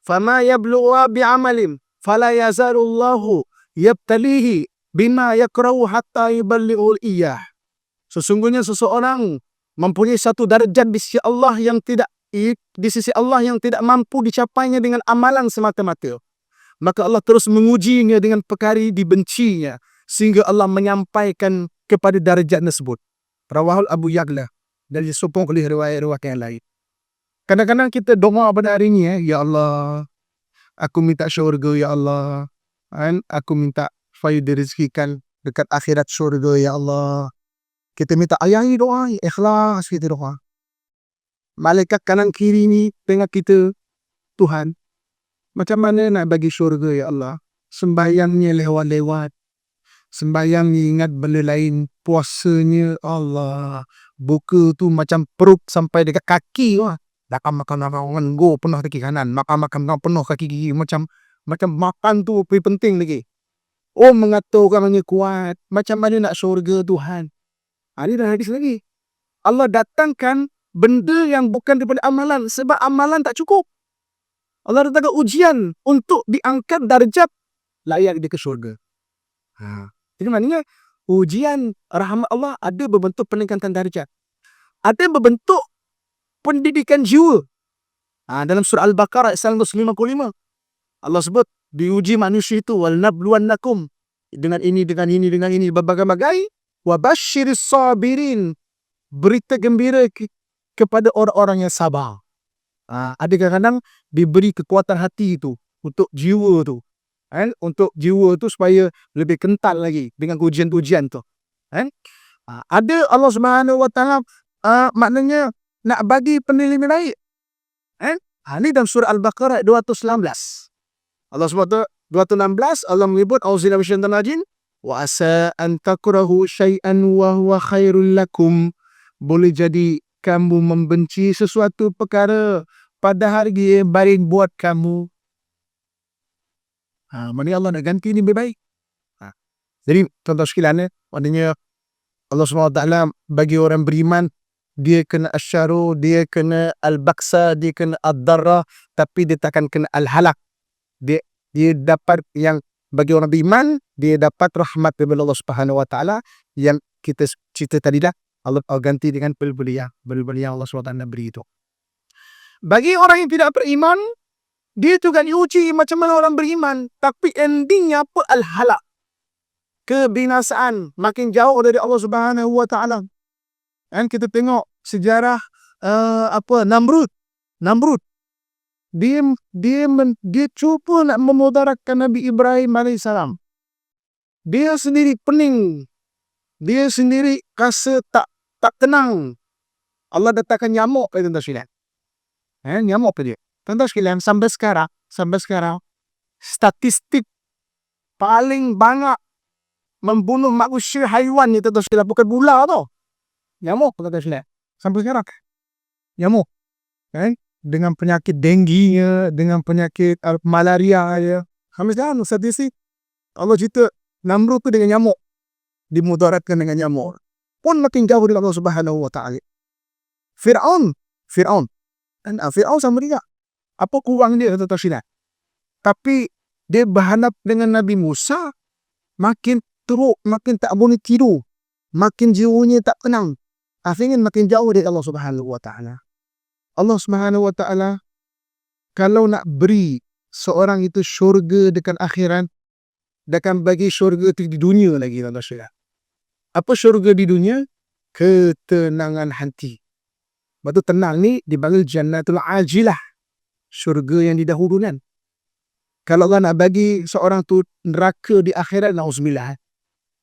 S2: fama yablugha bi'amalin fala yazarullahu yabtalihi bima yakrahu hatta yuballighul iyah. Sesungguhnya seseorang mempunyai satu darjat di sisi Allah yang tidak mampu dicapainya dengan amalan semata-mata. Maka Allah terus mengujinya dengan perkara dibencinya sehingga Allah menyampaikan kepada darjat tersebut. Rawahul Abu Ya'la dan disokong oleh riwayat-riwayat yang lain. Kadang-kadang kita doa pada hari ini, ya Allah, aku minta syurga, ya Allah. Aku minta supaya direzekikan dekat akhirat syurga, ya Allah. Kita minta ayahi doa, ikhlas kita doa. Malaikat kanan kiri ni tengok kita, Tuhan, macam mana nak bagi syurga, ya Allah? Sembahyangnya lewat-lewat. Sembahyang ingat benda lain. Puasanya, Allah, buka tu macam perut sampai dekat kaki. Makan go penuh kaki kanan. Makan penuh kaki kiri. Macam makan tu lebih penting lagi. Mengata orangnya kuat. Macam mana nak syurga Tuhan? Ini dah hadis lagi. Allah datangkan benda yang bukan daripada amalan. Sebab amalan tak cukup. Allah datangkan ujian untuk diangkat darjat layak dia ke syurga. Jadi maknanya ujian rahmat Allah ada berbentuk peningkatan darjat. Ada berbentuk pendidikan jiwa. Dalam surah Al-Baqarah ayat 155 Allah sebut diuji manusia itu wal nabluwannakum dengan ini berbagai-bagai wa basyiris sabirin, berita gembira kepada orang-orang yang sabar. Ada kadang-kadang diberi kekuatan hati itu untuk jiwa tu. Untuk jiwa tu supaya lebih kental lagi dengan ujian-ujian tu. Ada Allah Subhanahu wa taala maknanya nak bagi penilaian baik. Ini dalam surah Al-Baqarah 216. Allah SWT 216 Allah menyebut auzubillahi minasyaitonir rajim wa asa an takrahu syai'an wa huwa khairul lakum. Boleh jadi kamu membenci sesuatu perkara padahal dia baik buat kamu. Maknanya Allah nak ganti ni lebih baik. Jadi tuan-tuan sekalian, maknanya Allah SWT bagi orang beriman, dia kena asyaru, dia kena al-baksa, dia kena ad-darra, tapi dia takkan kena al-halak. Dia dapat yang bagi orang beriman, dia dapat rahmat dari Allah Subhanahu wa taala yang kita cerita tadi dah. Allah ganti dengan bel-belian Allah SWT beri itu. Bagi orang yang tidak beriman, dia juga diuji macam mana orang beriman, tapi endingnya apa? Al-halak. Kebinasaan, makin jauh dari Allah Subhanahu wa taala. Dan kita tengok sejarah Namrud. Dia cuba nak memudaratkan Nabi Ibrahim AS. Dia sendiri pening. Dia sendiri rasa tak tenang. Allah datangkan nyamuk pada tuan-tuan. Nyamuk dia. Tuan-tuan sekalian, sampai sekarang statistik paling banyak membunuh manusia haiwan ni tuan-tuan sekalian, bukan ular tau. Nyamuk tuan-tuan sekalian. Sampai sekarang nyamuk. Dengan penyakit dengginya, dengan penyakit malaria ya. Sampai sekarang statistik Allah cerita Namrud tu dengan nyamuk, dimudaratkan dengan nyamuk. Pun makin jauh dari Allah Subhanahu wa taala. Fir'aun Fir'aun sama dia. Apa kurang dia tuan-tuan sekalian? Tapi dia berhadap dengan Nabi Musa, makin teruk, makin tak boleh tidur, makin jiwanya tak tenang. Akhirnya makin jauh dari Allah Subhanahu wa taala. Allah Subhanahu wa taala kalau nak beri seorang itu syurga dekat akhirat, dia akan bagi syurga itu di dunia lagi tuan-tuan sekalian. Apa syurga di dunia? Ketenangan hati. Lepas tu tenang ni dipanggil jannatul ajilah, syurga yang didahulukan. Kalau Allah nak bagi seorang tu neraka di akhirat, na'udzubillah,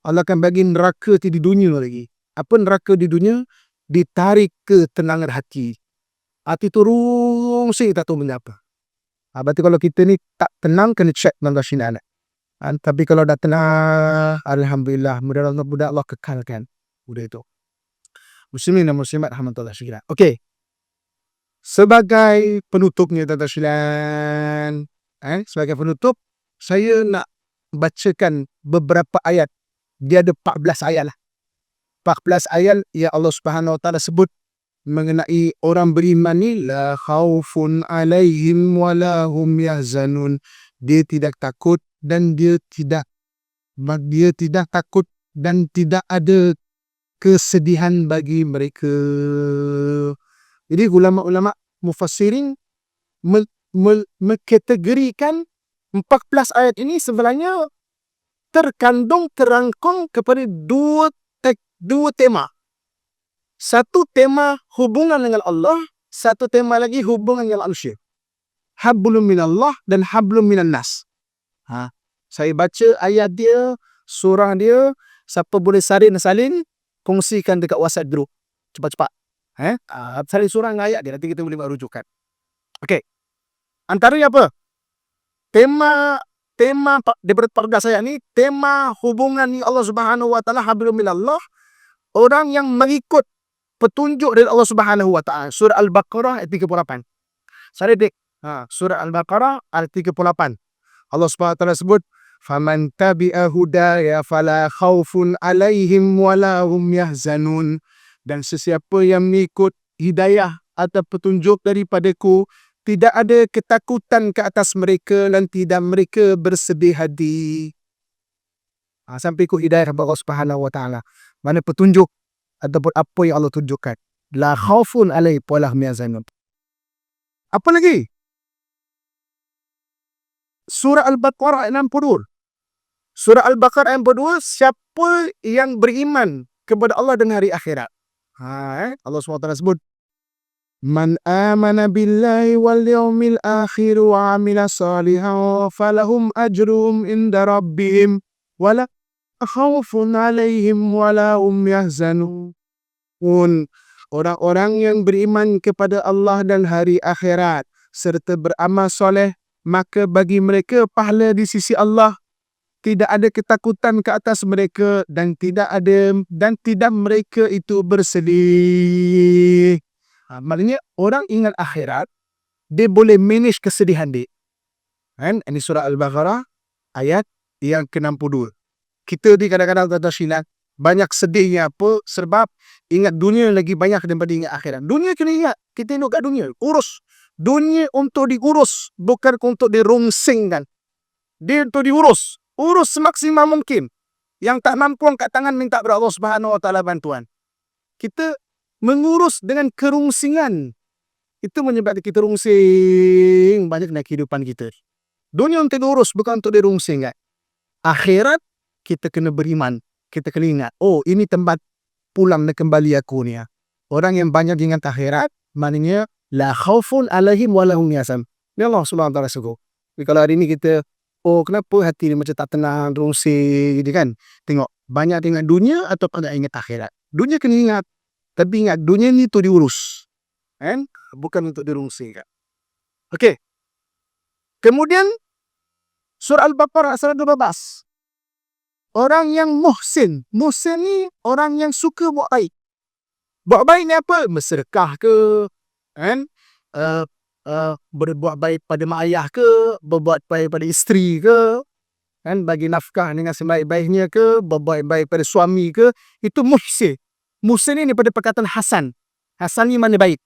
S2: Allah akan bagi neraka tu di dunia lagi. Apa neraka di dunia? Ditarik ketenangan hati. Hati tu rungsing, tak tahu benda apa. Berarti kalau kita ni tak tenang, kena check tuan-tuan sekalian. Tapi kalau dah tenang, alhamdulillah, mudah Allah kekalkan budak itu. Muslimin dan muslimat rahmatullah sekalian. Okey. Sebagai penutupnya tuan-tuan sekalian, sebagai penutup, saya nak bacakan beberapa ayat. Dia ada 14 ayat lah. 14 ayat yang Allah Subhanahu wa taala sebut mengenai orang beriman ni, la khaufun alaihim wala hum yahzanun. Dia tidak takut dan dia tidak takut dan tidak ada kesedihan bagi mereka. Jadi ulama-ulama mufassirin mengkategorikan 14 ayat ini sebenarnya terangkum kepada dua tema. Satu tema hubungan dengan Allah, satu tema lagi hubungan dengan manusia. Hablum minallah dan hablum minan nas. Saya baca ayat dia, surah dia, siapa boleh salin, kongsikan dekat WhatsApp group. Cepat-cepat. Salin surah dengan ayat dia, nanti kita boleh buat rujukan. Okey. Antaranya apa? Tema daripada 14 ayat ni, tema hubungan ni Allah Subhanahu wa taala, hablum minallah, orang yang mengikut petunjuk dari Allah Subhanahu wa taala. Surah Al-Baqarah ayat 38. Saya dik. Surah Al-Baqarah ayat 38. Allah Subhanahu wa taala sebut, "Faman tabi'a hudaya fala khaufun 'alaihim wala hum yahzanun." Dan sesiapa yang mengikut hidayah atau petunjuk daripadaku, tidak ada ketakutan ke atas mereka dan tidak mereka bersedih hati. Sampai ikut hidayah kepada Allah Subhanahu wa taala. Mana petunjuk ataupun apa yang Allah tunjukkan. La khaufun 'alaihim wala hum yahzanun. Apa lagi? Surah Al-Baqarah ayat 62. Surah Al-Baqarah ayat 62, siapa yang beriman kepada Allah dan hari akhirat. Allah SWT sebut, "Man amana billahi wal yawmil akhir wa amila salihan falahum ajrum inda rabbihim wala khawfun 'alaihim wala hum yahzanun." Orang-orang yang beriman kepada Allah dan hari akhirat serta beramal soleh, maka bagi mereka pahala di sisi Allah, tidak ada ketakutan ke atas mereka dan tidak mereka itu bersedih. Maknanya orang ingat akhirat, dia boleh manage kesedihan dia. Ini surah Al-Baqarah ayat yang ke-62. Kita ni kadang-kadang tuan-tuan silap, banyak sedihnya apa? Sebab ingat dunia lagi banyak daripada ingat akhirat. Dunia kena ingat, kita tengok kat dunia, urus. Dunia untuk diurus, bukan untuk dirungsingkan. Dia untuk diurus. Urus semaksimal mungkin. Yang tak mampu angkat tangan minta kepada Allah Subhanahu wa taala bantuan. Kita mengurus dengan kerungsingan. Itu menyebabkan kita rungsing banyak dalam kehidupan kita. Dunia untuk diurus, bukan untuk dirungsingkan. Akhirat, kita kena beriman. Kita kena ingat, ini tempat pulang dan kembali aku ni. Orang yang banyak ingat akhirat, maknanya la khaufun 'alaihim wa lahum yahzanun. Ni Allah Subhanahu wa taala suruh. Jadi kalau hari ni kita, kenapa hati ni macam tak tenang, rungsing gitu kan? Tengok, banyak ingat dunia atau banyak ingat akhirat. Dunia kena ingat, tapi ingat dunia ni tu diurus. Bukan untuk dirungsikan. Okey. Kemudian surah Al-Baqarah ayat 112. Orang yang muhsin. Muhsin ni orang yang suka buat baik. Buat baik ni apa? Bersedekah ke? Berbuat baik pada mak ayah ke? Berbuat baik pada isteri ke? Bagi nafkah dengan sebaik-baiknya ke? Berbuat baik pada suami ke? Itu muhsin. Muhsin ni daripada perkataan hasan. Hasan ni mana baik?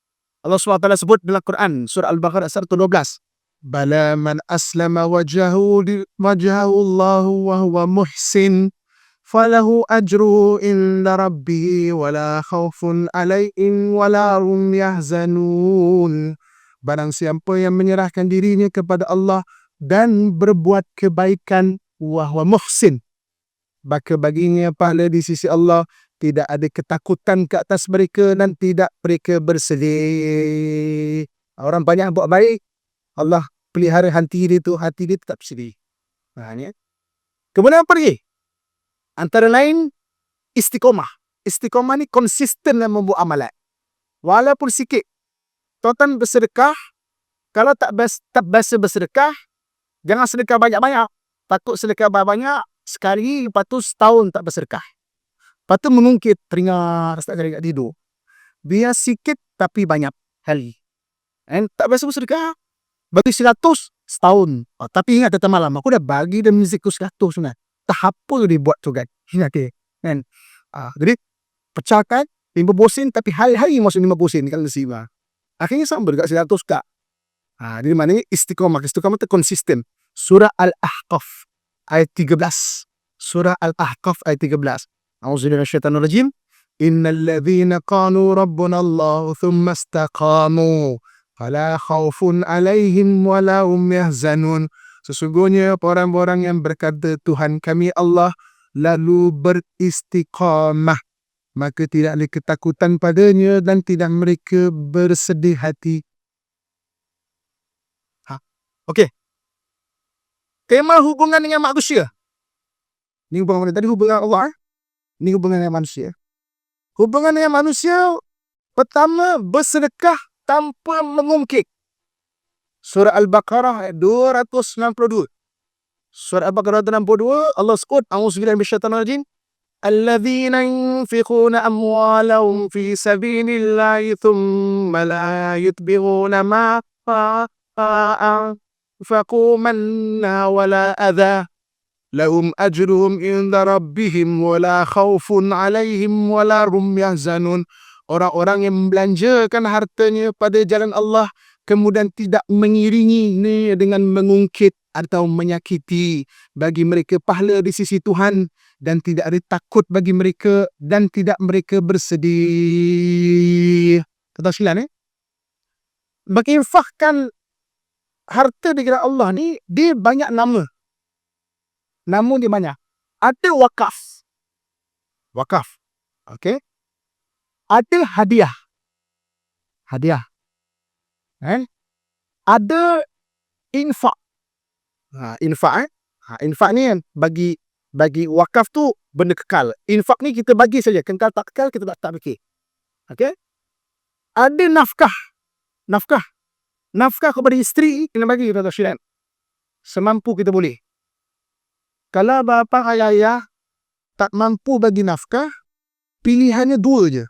S2: Allah SWT sebut dalam Quran surah Al-Baqarah ayat 112. Bala man aslama wajhahu Allahu wa huwa muhsin falahu ajruhu inda rabbih wala khawfun alaihim wala hum yahzanun. Barang siapa yang menyerahkan dirinya kepada Allah dan berbuat kebaikan wa huwa muhsin, maka baginya pahala di sisi Allah, tidak ada ketakutan ke atas mereka dan tidak mereka bersedih. Orang banyak buat baik, Allah pelihara hati dia tetap sedih. Kemudian apa lagi? Antara lain istiqomah. Istiqomah ni konsisten dalam membuat amalan. Walaupun sikit. Tuan bersedekah, kalau tak biasa bersedekah, jangan sedekah banyak-banyak. Takut sedekah banyak-banyak, sekali, lepas tu setahun tak bersedekah. Lepas tu mengungkit, teringat, tak jadi tidur. Biar sikit tapi banyak kali. Tak biasa bersedekah, bagi 100 setahun. Tapi ingat datang malam, aku dah bagi dia muzik ku 100 sebenarnya. Tak apa dia buat tu kan. Jadi, pecahkan 50 sen, tapi hari-hari masuk 50 sen kalau nasiba. Akhirnya sama dekat 100 kak. Jadi maknanya istiqomah. Istiqomah itu konsisten. Surah Al-Ahqaf ayat 13. Surah Al-Ahqaf ayat 13. A'udzubillahi minasyaitonirrajim. Innal ladzina qalu rabbuna Allah thumma istaqamu fala khaufun alaihim wala hum yahzanun. Sesungguhnya orang-orang yang berkata Tuhan kami Allah lalu beristiqamah, maka tidak ada ketakutan padanya dan tidak mereka bersedih hati. Okey. Tema hubungan dengan manusia. Ini hubungan tadi hubungan Allah. Ini hubungan dengan manusia. Hubungan dengan manusia, pertama bersedekah tanpa mengungkit. Surah Al-Baqarah ayat 262. Surah Al-Baqarah 262, Allah sebut, A'udzubillahi minasyaitonirrajim. Alladzina yunfiquna amwalahum fi sabilillahi thumma la yutbi'una ma anfaqu manna wala adha lahum ajruhum inda rabbihim wala khawfun alaihim wala hum yahzanun. Orang-orang yang membelanjakan hartanya pada jalan Allah kemudian tidak mengiringi dengan mengungkit atau menyakiti, bagi mereka pahala di sisi Tuhan dan tidak ada takut bagi mereka dan tidak mereka bersedih. Kata sekalian, menginfakkan harta di jalan Allah ni, dia banyak nama. Nama dia banyak. Ada wakaf. Wakaf. Okey. Ada hadiah. Hadiah. Ada infak. Infak infak ni kan bagi wakaf tu benda kekal. Infak ni kita bagi saja, kekal tak kekal kita tak fikir. Okey? Ada nafkah. Nafkah kepada isteri kena bagi kata Syian. Semampu kita boleh. Kalau bapa ayah tak mampu bagi nafkah, pilihannya dua je.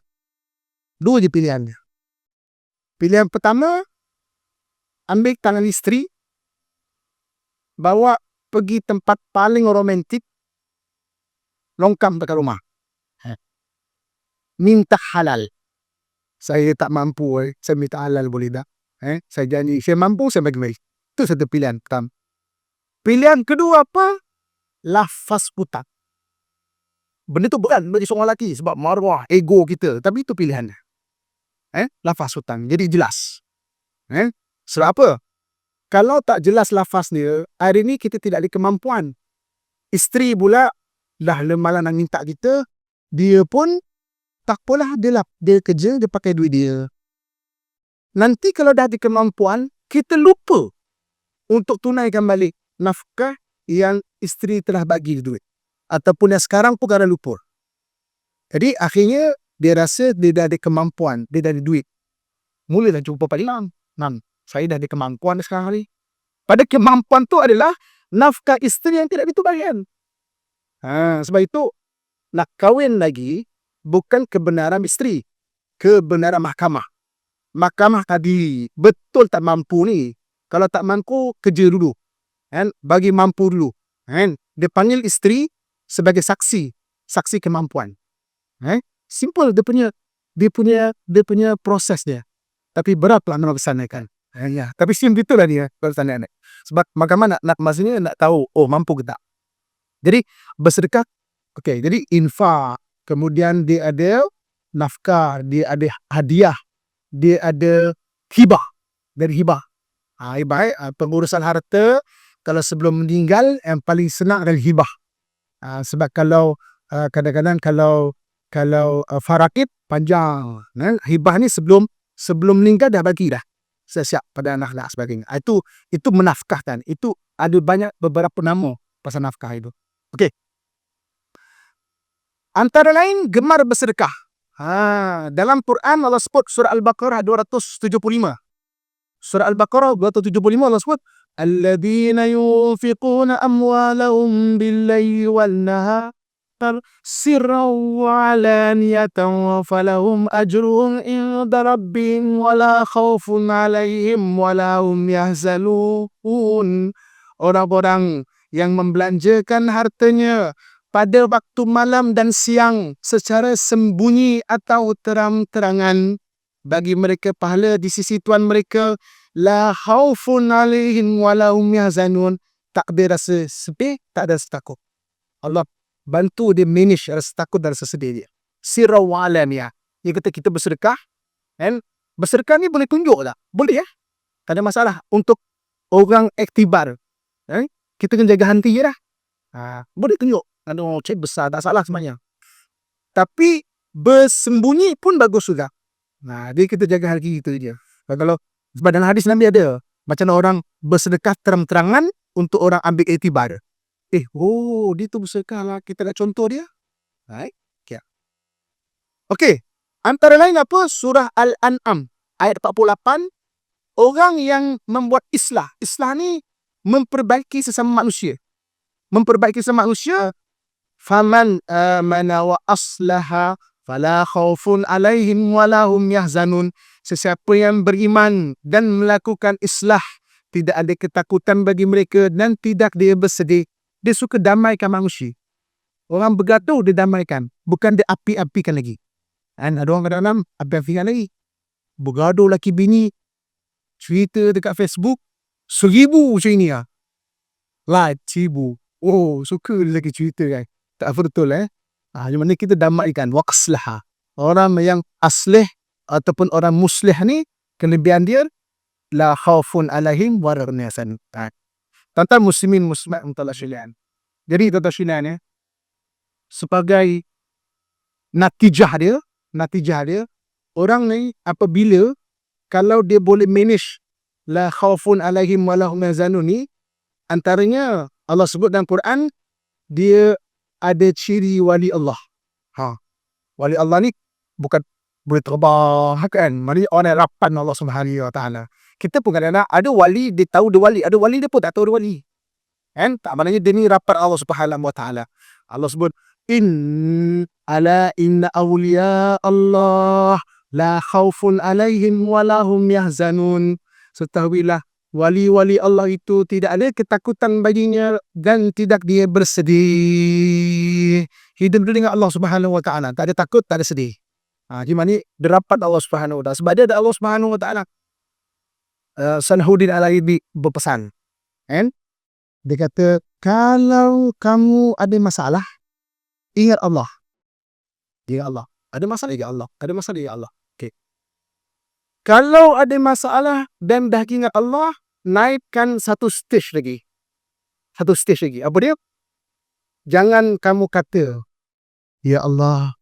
S2: Dua je pilihannya. Pilihan pertama, ambil tangan isteri, bawa pergi tempat paling romantik, longkam dekat rumah. Minta halal. Saya tak mampu, saya minta halal boleh tak? Saya janji, saya mampu, saya bagi baik. Itu satu pilihan pertama. Pilihan kedua apa? Lafaz hutang. Benda tu bukan bagi seorang lelaki sebab maruah, ego kita. Tapi itu pilihannya. Lafaz hutang. Jadi jelas. Sebab apa? Kalau tak jelas lafaz dia, hari ni kita tidak ada kemampuan. Isteri pula dah lemah nak minta kita, dia pun tak apalah, dia kerja, dia pakai duit dia. Nanti kalau dah ada kemampuan, kita lupa untuk tunaikan balik nafkah yang isteri telah bagi duit. Ataupun yang sekarang pun kadang lupa. Jadi akhirnya dia rasa dia dah ada kemampuan, dia dah ada duit. Mulalah jumpa Pak Imam. Saya dah ada kemampuan sekarang ni. Pada kemampuan tu adalah nafkah isteri yang tidak ditumbangkan. Sebab itu nak kahwin lagi bukan kebenaran isteri, kebenaran mahkamah. Mahkamah tadi betul tak mampu ni. Kalau tak mampu, kerja dulu. Bagi mampu dulu. Dia panggil isteri sebagai saksi kemampuan. Simple dia punya proses dia. Tapi beratlah nak laksanakan. Tapi sim gitulah dia laksanakan. Sebab mahkamah nak maksudnya nak tahu mampu ke tak. Jadi bersedekah, okey, jadi infak, kemudian dia ada nafkah, dia ada hadiah, dia ada hibah. Dari hibah. Hibah pengurusan harta kalau sebelum meninggal yang paling senang adalah hibah. Sebab kalau kadang-kadang kalau farakid panjang. Hibah ni sebelum meninggal dah bagi dah. Siap pada anak-anak sebagainya. Itu menafkahkan. Itu ada beberapa nama pasal nafkah itu. Okey. Antara lain gemar bersedekah. Dalam Quran Allah sebut surah Al-Baqarah 275. Surah Al-Baqarah 275 Allah sebut alladzina yunfiquna amwalahum bil-laili wan-nahar sirran wa alaniyatan falahum ajruhum inda rabbihim wala khaufun alaihim wala hum yahzanun. Orang-orang yang membelanjakan hartanya pada waktu malam dan siang secara sembunyi atau terang-terangan, bagi mereka pahala di sisi Tuhan mereka, la khaufun alaihim wala hum yahzanun. Tak ada rasa sedih, tak ada rasa takut. Allah bantu dia manage rasa takut dan rasa sedih dia. Sirra wa alaniyah. Dia kata kita bersedekah, bersedekah ni boleh tunjuk tak? Boleh ya. Tak ada masalah untuk orang iktibar. Kita kena jaga hati je dah. Boleh tunjuk. Cik besar, tak salah sebenarnya. Tapi bersembunyi pun bagus juga. Dia kita jaga hati kita je. Kalau sebab dalam hadis Nabi ada macam orang bersedekah terang-terangan untuk orang ambil iktibar. Dia tu bersedekah lah. Kita nak contoh dia. Okey. Antara lain apa? Surah Al-An'am ayat 48. Orang yang membuat islah. Islah ni memperbaiki sesama manusia. Faman amana wa aslaha fala khaufun alaihim wala hum yahzanun. Sesiapa yang beriman dan melakukan islah, tidak ada ketakutan bagi mereka dan tidak dia bersedih. Dia suka damaikan manusia. Orang bergaduh dia damaikan, bukan dia api-apikan lagi. Ada orang kadang-kadang api-apikan lagi. Bergaduh laki bini, cerita dekat Facebook 1000 macam ni lah. Like 1000. Suka dia lagi cerita kan. Tak betul Di mana kita damaikan waqslaha. Orang yang aslih ataupun orang muslih ni, kelebihan dia la khaufun alaihim wa la hum yahzanun. Tuan-tuan muslimin muslimat mutalla syilian. Jadi tuan-tuan syilian sebagai natijah dia, orang ni apabila kalau dia boleh manage la khaufun alaihim wa la hum yahzanun ni, antaranya Allah sebut dalam Quran, dia ada ciri wali Allah. Wali Allah ni bukan boleh terbang kan. Maksudnya orang yang rapat Allah Subhanahu Wa Taala. Kita pun kadang-kadang ada wali, dia tahu dia wali. Ada wali dia pun tak tahu dia wali. Tak maknanya dia ni rapat Allah Subhanahu Wa Taala. Allah sebut inna awliya Allah la khaufun alaihim wa la hum yahzanun. Ketahuilah wali-wali Allah itu tidak ada ketakutan baginya dan tidak dia bersedih. Hidup dia dengan Allah Subhanahu Wa Taala, tak ada takut, tak ada sedih. Di mana dia rapat Allah Subhanahu Wa Taala. Sebab dia ada Allah Subhanahu Wa Taala. Salahuddin Al-Ayyubi berpesan. Dia kata, kalau kamu ada masalah, ingat Allah. Ingat Allah. Ada masalah, ingat Allah. Ada masalah, ingat Allah. Okay. Kalau ada masalah dan dah ingat Allah, naikkan satu stage lagi. Apa dia? Jangan kamu kata, ya Allah,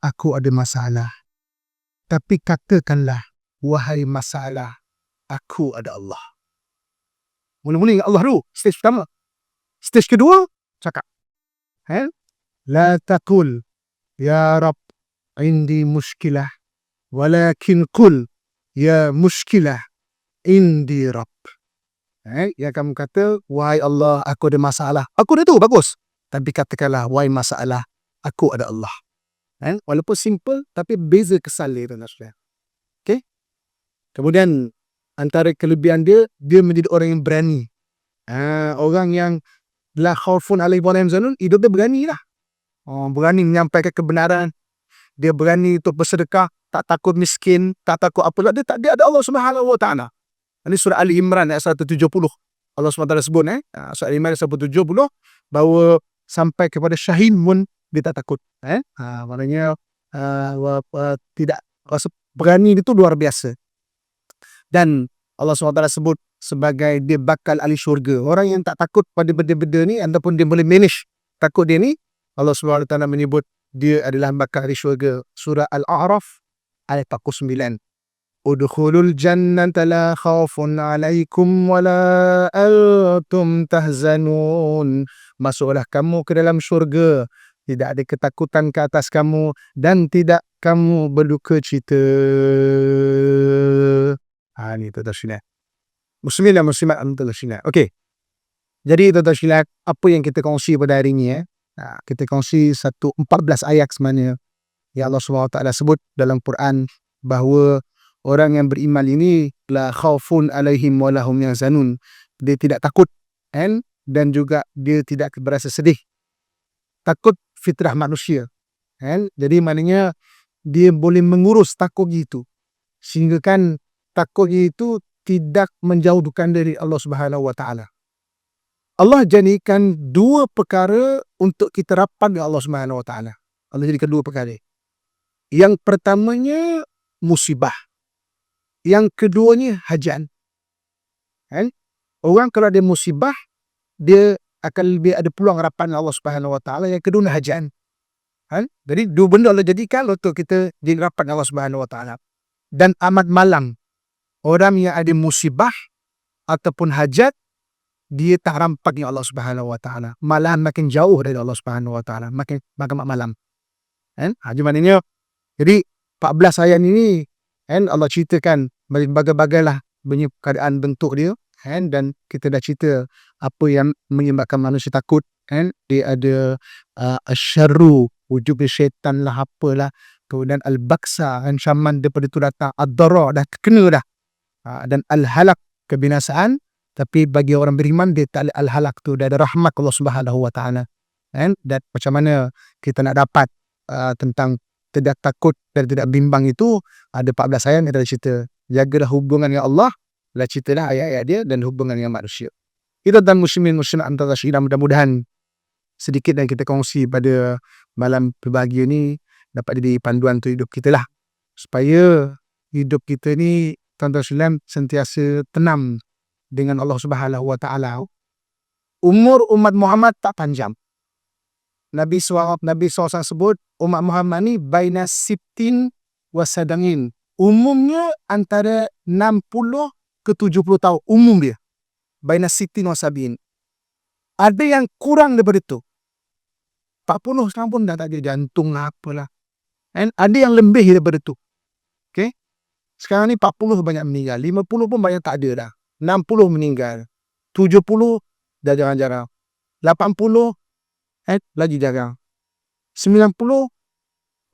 S2: aku ada masalah. Tapi katakanlah, wahai masalah, aku ada Allah. Mula-mula ingat Allah dulu. Stage pertama. Stage kedua, cakap. La taqul, ya Rab, indi muskilah. Walakin qul, ya muskilah indi Rabb. Yang kamu kata, wahai Allah, aku ada masalah. Aku ada tu, bagus. Tapi katakanlah, wahai masalah, aku ada Allah. Walaupun simple, tapi beza kesan dia, tuan-tuan sekalian. Okay? Kemudian, antara kelebihan dia, dia menjadi orang yang berani. Orang yang la khaufun alaihim wa la hum yahzanun, hidup dia berani lah. Berani menyampaikan kebenaran. Dia berani untuk bersedekah, tak takut miskin, tak takut apalah. Dia ada Allah Subhanahu wa taala. Ini surah Ali Imran ayat 170. Allah SWT sebut surah Ali Imran ayat 170 bahawa sampai kepada syahid pun dia tak takut. Maknanya tidak berani itu luar biasa. Dan Allah SWT sebut sebagai dia bakal ahli syurga. Orang yang tak takut pada benda-benda ni ataupun dia boleh manage takut dia ni, Allah SWT menyebut dia adalah bakal ahli syurga. Surah Al-A'raf ayat 49. Udkhulul jannata la khawfun alaikum wa la antum tahzanun. Masuklah kamu ke dalam syurga. Tidak ada ketakutan ke atas kamu dan tidak kamu berduka cita. Ini tuan-tuan sekalian. Muslimin dan muslimat tuan-tuan sekalian. Okey. Jadi tuan-tuan sekalian, apa yang kita kongsi pada hari ini kita kongsi 14 ayat sebenarnya yang Allah SWT sebut dalam Quran bahawa orang yang beriman ini la khaufun alaihim wa lahum yahzanun. Dia tidak takut dan juga dia tidak berasa sedih. Takut fitrah manusia. Jadi maknanya dia boleh mengurus takut itu. Sehingga kan takut itu tidak menjauhkan dari Allah Subhanahu wa taala. Allah jadikan dua perkara untuk kita rapat dengan Allah Subhanahu wa taala. Allah jadikan dua perkara. Yang pertamanya musibah. Yang keduanya hajan. Orang kalau ada musibah, dia akan lebih ada peluang rapat dengan Allah Subhanahu wa taala. Yang kedua hajan. Jadi dua benda Allah jadikan untuk kita jadi rapat dengan Allah Subhanahu wa taala. Dan amat malang orang yang ada musibah ataupun hajat, dia tak rampak dengan Allah Subhanahu wa taala. Malah makin jauh dari Allah Subhanahu wa taala, makin malam. Jadi 14 ayat ini Allah ceritakan berbagai-bagailah punya keadaan bentuk dia, dan kita dah cerita apa yang menyebabkan manusia takut. Dia ada asyarru, wujud syaitan lah, apalah, kemudian al-baksa, ancaman daripada itu datang, ad-dara, dah kena dah, dan al-halak, kebinasaan. Tapi bagi orang beriman, dia tak ada al-halak tu, dia ada rahmat Allah Subhanahu wa taala. Dan macam mana kita nak dapat tentang tidak takut dan tidak bimbang itu, ada 14 ayat yang kita cerita. Jagalah hubungan dengan Allah, dah ceritalah ayat-ayat dia, dan hubungan dengan manusia. Kita dan muslimin muslimat antara syirah, mudah-mudahan sedikit yang kita kongsi pada malam berbahagia ni dapat jadi panduan untuk hidup kita lah. Supaya hidup kita ni, tuan-tuan sekalian, sentiasa tenang dengan Allah Subhanahu wa taala. Umur umat Muhammad tak panjang. Nabi SAW sebut umat Muhammad ni baina sittin wa sadangin. Umumnya antara 60 ke 70 tahun umum dia. Baina sittin wa sabin. Ada yang kurang daripada tu. 40 sekarang pun dah tak ada jantung lah, apalah. Ada yang lebih daripada tu. Okay? Sekarang ni 40 banyak meninggal, 50 pun banyak tak ada dah. 60 meninggal, 70 dah jarang-jarang, 80 lagi jarang, 90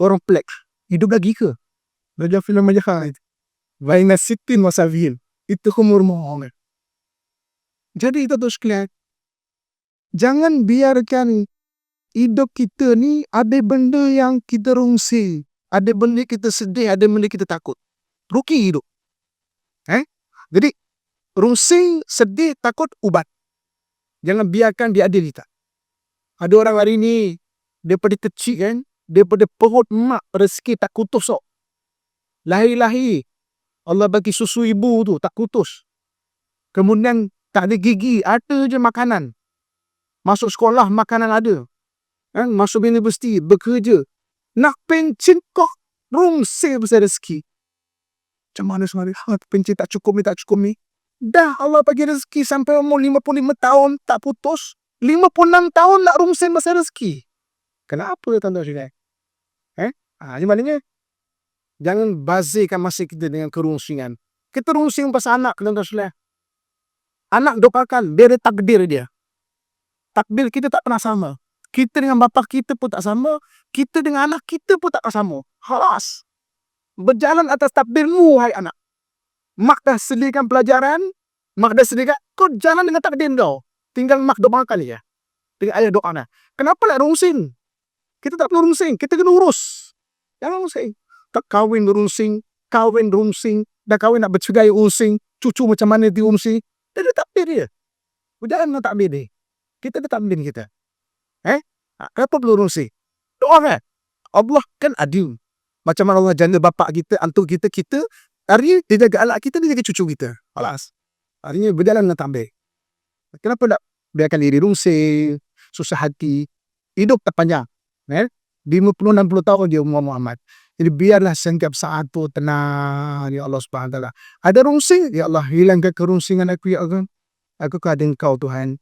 S2: orang plek. Hidup lagi ke? Belajar filem aja itu. Baina sittin wa sabin. Itu umur Muhammad. Jadi itu sekalian, jangan biarkan hidup kita ni ada benda yang kita rungsi, ada benda kita sedih, ada benda kita takut. Rugi hidup. Jadi rungsing, sedih, takut, ubat. Jangan biarkan dia ada kita. Ada orang hari ni, daripada kecil kan, daripada perut mak, rezeki tak kutus. Lahir-lahir, Allah bagi susu ibu tu, tak kutus. Kemudian, tak ada gigi, ada je makanan. Masuk sekolah, makanan ada. Masuk universiti, bekerja. Nak pencin kok, rungsing besar rezeki. Macam mana sebenarnya? Pencin tak cukup ni. Dah Allah bagi rezeki sampai umur 55 tahun tak putus. 56 tahun nak rungsing besar rezeki. Kenapa tuan-tuan sekalian? Ini maknanya Jangan bazirkan masa kita dengan kerungsingan. Kita rungsing pasal anak, tuan-tuan. Anak doakan, dia ada takdir dia. Takdir kita tak pernah sama. Kita dengan bapa kita pun tak sama, kita dengan anak kita pun tak sama. Khalas. Berjalan atas takdirmu, hai anak. Mak dah sediakan pelajaran, mak dah sediakan, kau jalan dengan takdir kau. Tinggal mak doakan dia. Dengan ayah doa. Kenapa nak rungsing? Kita tak perlu rungsing, kita kena urus. Jangan rungsing. Tak kahwin rungsing, dah kahwin nak bercegai rungsing, cucu macam mana diurusing. Dia ada takdir dia. Berjalan dengan takdir dia. Kita ada takdir kita. Kenapa perlu rungsing? Doa kan? Allah kan adil. Macam mana Allah jana bapa kita, antuk kita, hari dia jaga anak kita, dia jaga cucu kita. Alas. Harinya berjalan dengan takdir. Kenapa nak biarkan diri rungsing, susah hati? Hidup tak panjang. 50-60 tahun dia umur Muhammad. Jadi biarlah setiap saat tu tenang, ya Allah Subhanahu Wa Taala. Ada rungsing, ya Allah hilangkan kerungsingan aku, ya Allah. Aku keadaan Engkau Tuhan.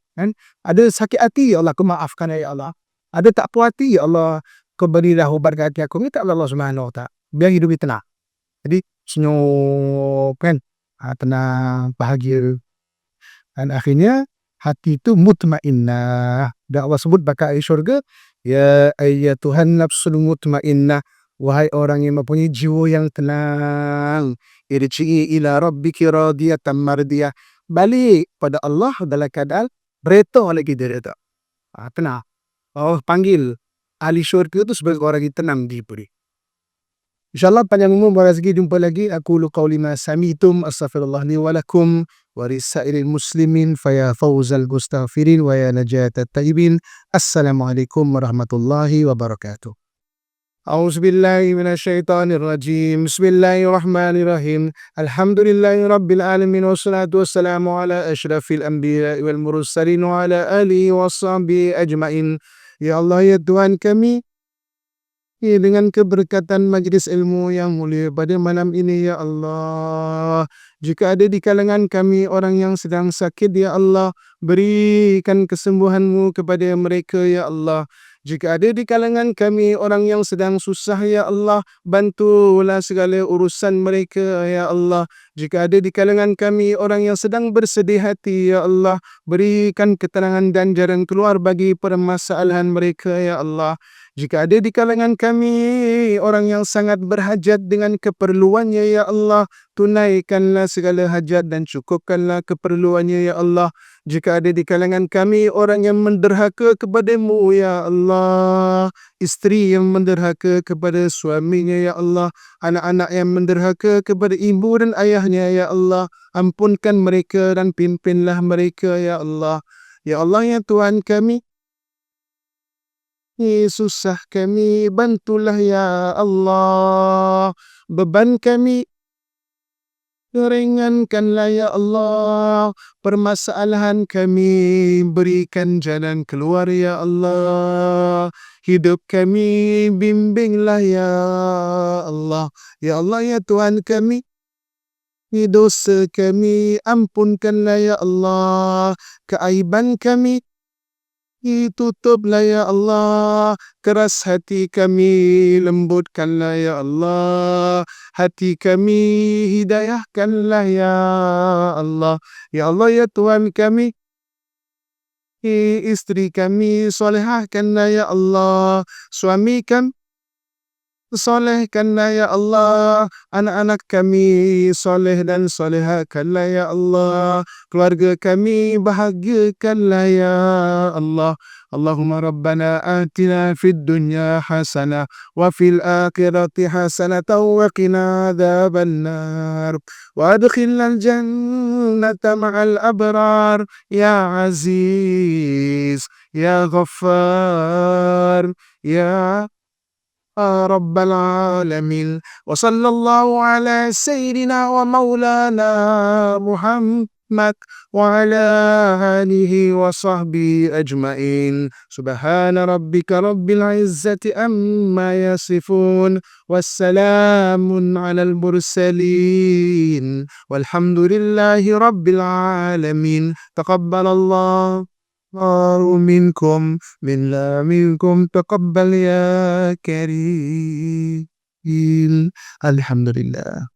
S2: Ada sakit hati, ya Allah, aku maafkan, ya Allah. Ada tak puas hati, ya Allah, kau berilah ubat ke hati aku. Minta Allah Subhanahu Wa Taala. Biar hidup kita tenang. Jadi senyum kan, tenang, bahagia. Dan akhirnya hati itu mutmainnah. Dan Allah sebut bakal syurga, ya ayyatuhan nafsul mutmainnah, wahai orang yang mempunyai jiwa yang tenang, irji'i ila rabbiki radiyatan mardiyah, balik pada Allah dalam keadaan reda lagi dia reda. Tenang. Allah panggil ahli syurga itu sebagai orang yang tenang di beri. InsyaAllah panjang umur rezeki, jumpa lagi. Aku lu qauli ma sami'tum, astaghfirullah li wa lakum wa lisairil muslimin fa ya fawzal mustaghfirin wa ya najatat taibin. Assalamualaikum warahmatullahi wabarakatuh. A'udzubillahi minasyaitonir rajim. Bismillahirrahmanirrahim. Alhamdulillahi rabbil alamin, wassalatu wassalamu ala asyrafil anbiya'i wal mursalin wa ala alihi washabihi ajmain. Ya Allah, ya Tuhan kami, dengan keberkatan majlis ilmu yang mulia pada malam ini, ya Allah, jika ada di kalangan kami orang yang sedang sakit, ya Allah, berikan kesembuhan-Mu kepada mereka, ya Allah. Jika ada di kalangan kami orang yang sedang susah, ya Allah, bantulah segala urusan mereka, ya Allah. Jika ada di kalangan kami orang yang sedang bersedih hati, ya Allah, berikan ketenangan dan jalan keluar bagi permasalahan mereka, ya Allah. Jika ada di kalangan kami orang yang sangat berhajat dengan keperluannya, ya Allah, tunaikanlah segala hajat dan cukupkanlah keperluannya, ya Allah. Jika ada di kalangan kami orang yang menderhaka kepada-Mu, ya Allah, isteri yang menderhaka kepada suaminya, ya Allah, anak-anak yang menderhaka kepada ibu dan ayahnya, ya Allah, ampunkan mereka dan pimpinlah mereka, ya Allah. Ya Allah, ya Tuhan kami, susah kami, bantulah, ya Allah. Beban kami, ringankanlah, ya Allah. Permasalahan kami, berikan jalan keluar, ya Allah. Hidup kami, bimbinglah, ya Allah. Ya Allah, ya Tuhan kami, dosa kami, ampunkanlah, ya Allah. Keaiban kami, tutuplah, ya Allah. Keras hati kami, lembutkanlah, ya Allah. Hati kami, hidayahkanlah, ya Allah. Ya Allah, ya Tuhan kami, isteri kami, solehahkanlah, ya Allah. Suami kami, solehkanlah, ya Allah. Anak-anak kami, soleh dan solehahkanlah, ya Allah. Keluarga kami, bahagiakanlah, ya Allah. Allahumma rabbana atina fid dunya hasanah wa fil akhirati hasanah wa qina adzabannar wa adkhilnal jannata ma'al abrar, ya aziz, ya ghaffar, ya رب العالمين. وصلى الله على سيدنا ومولانا محمد وعلى آله وصحبه أجمعين. سبحان ربك رب العزة عما يصفون والسلام على المرسلين والحمد لله رب العالمين. تقبل الله منكم منا منكم، تقبل يا كريم.
S1: Alhamdulillah.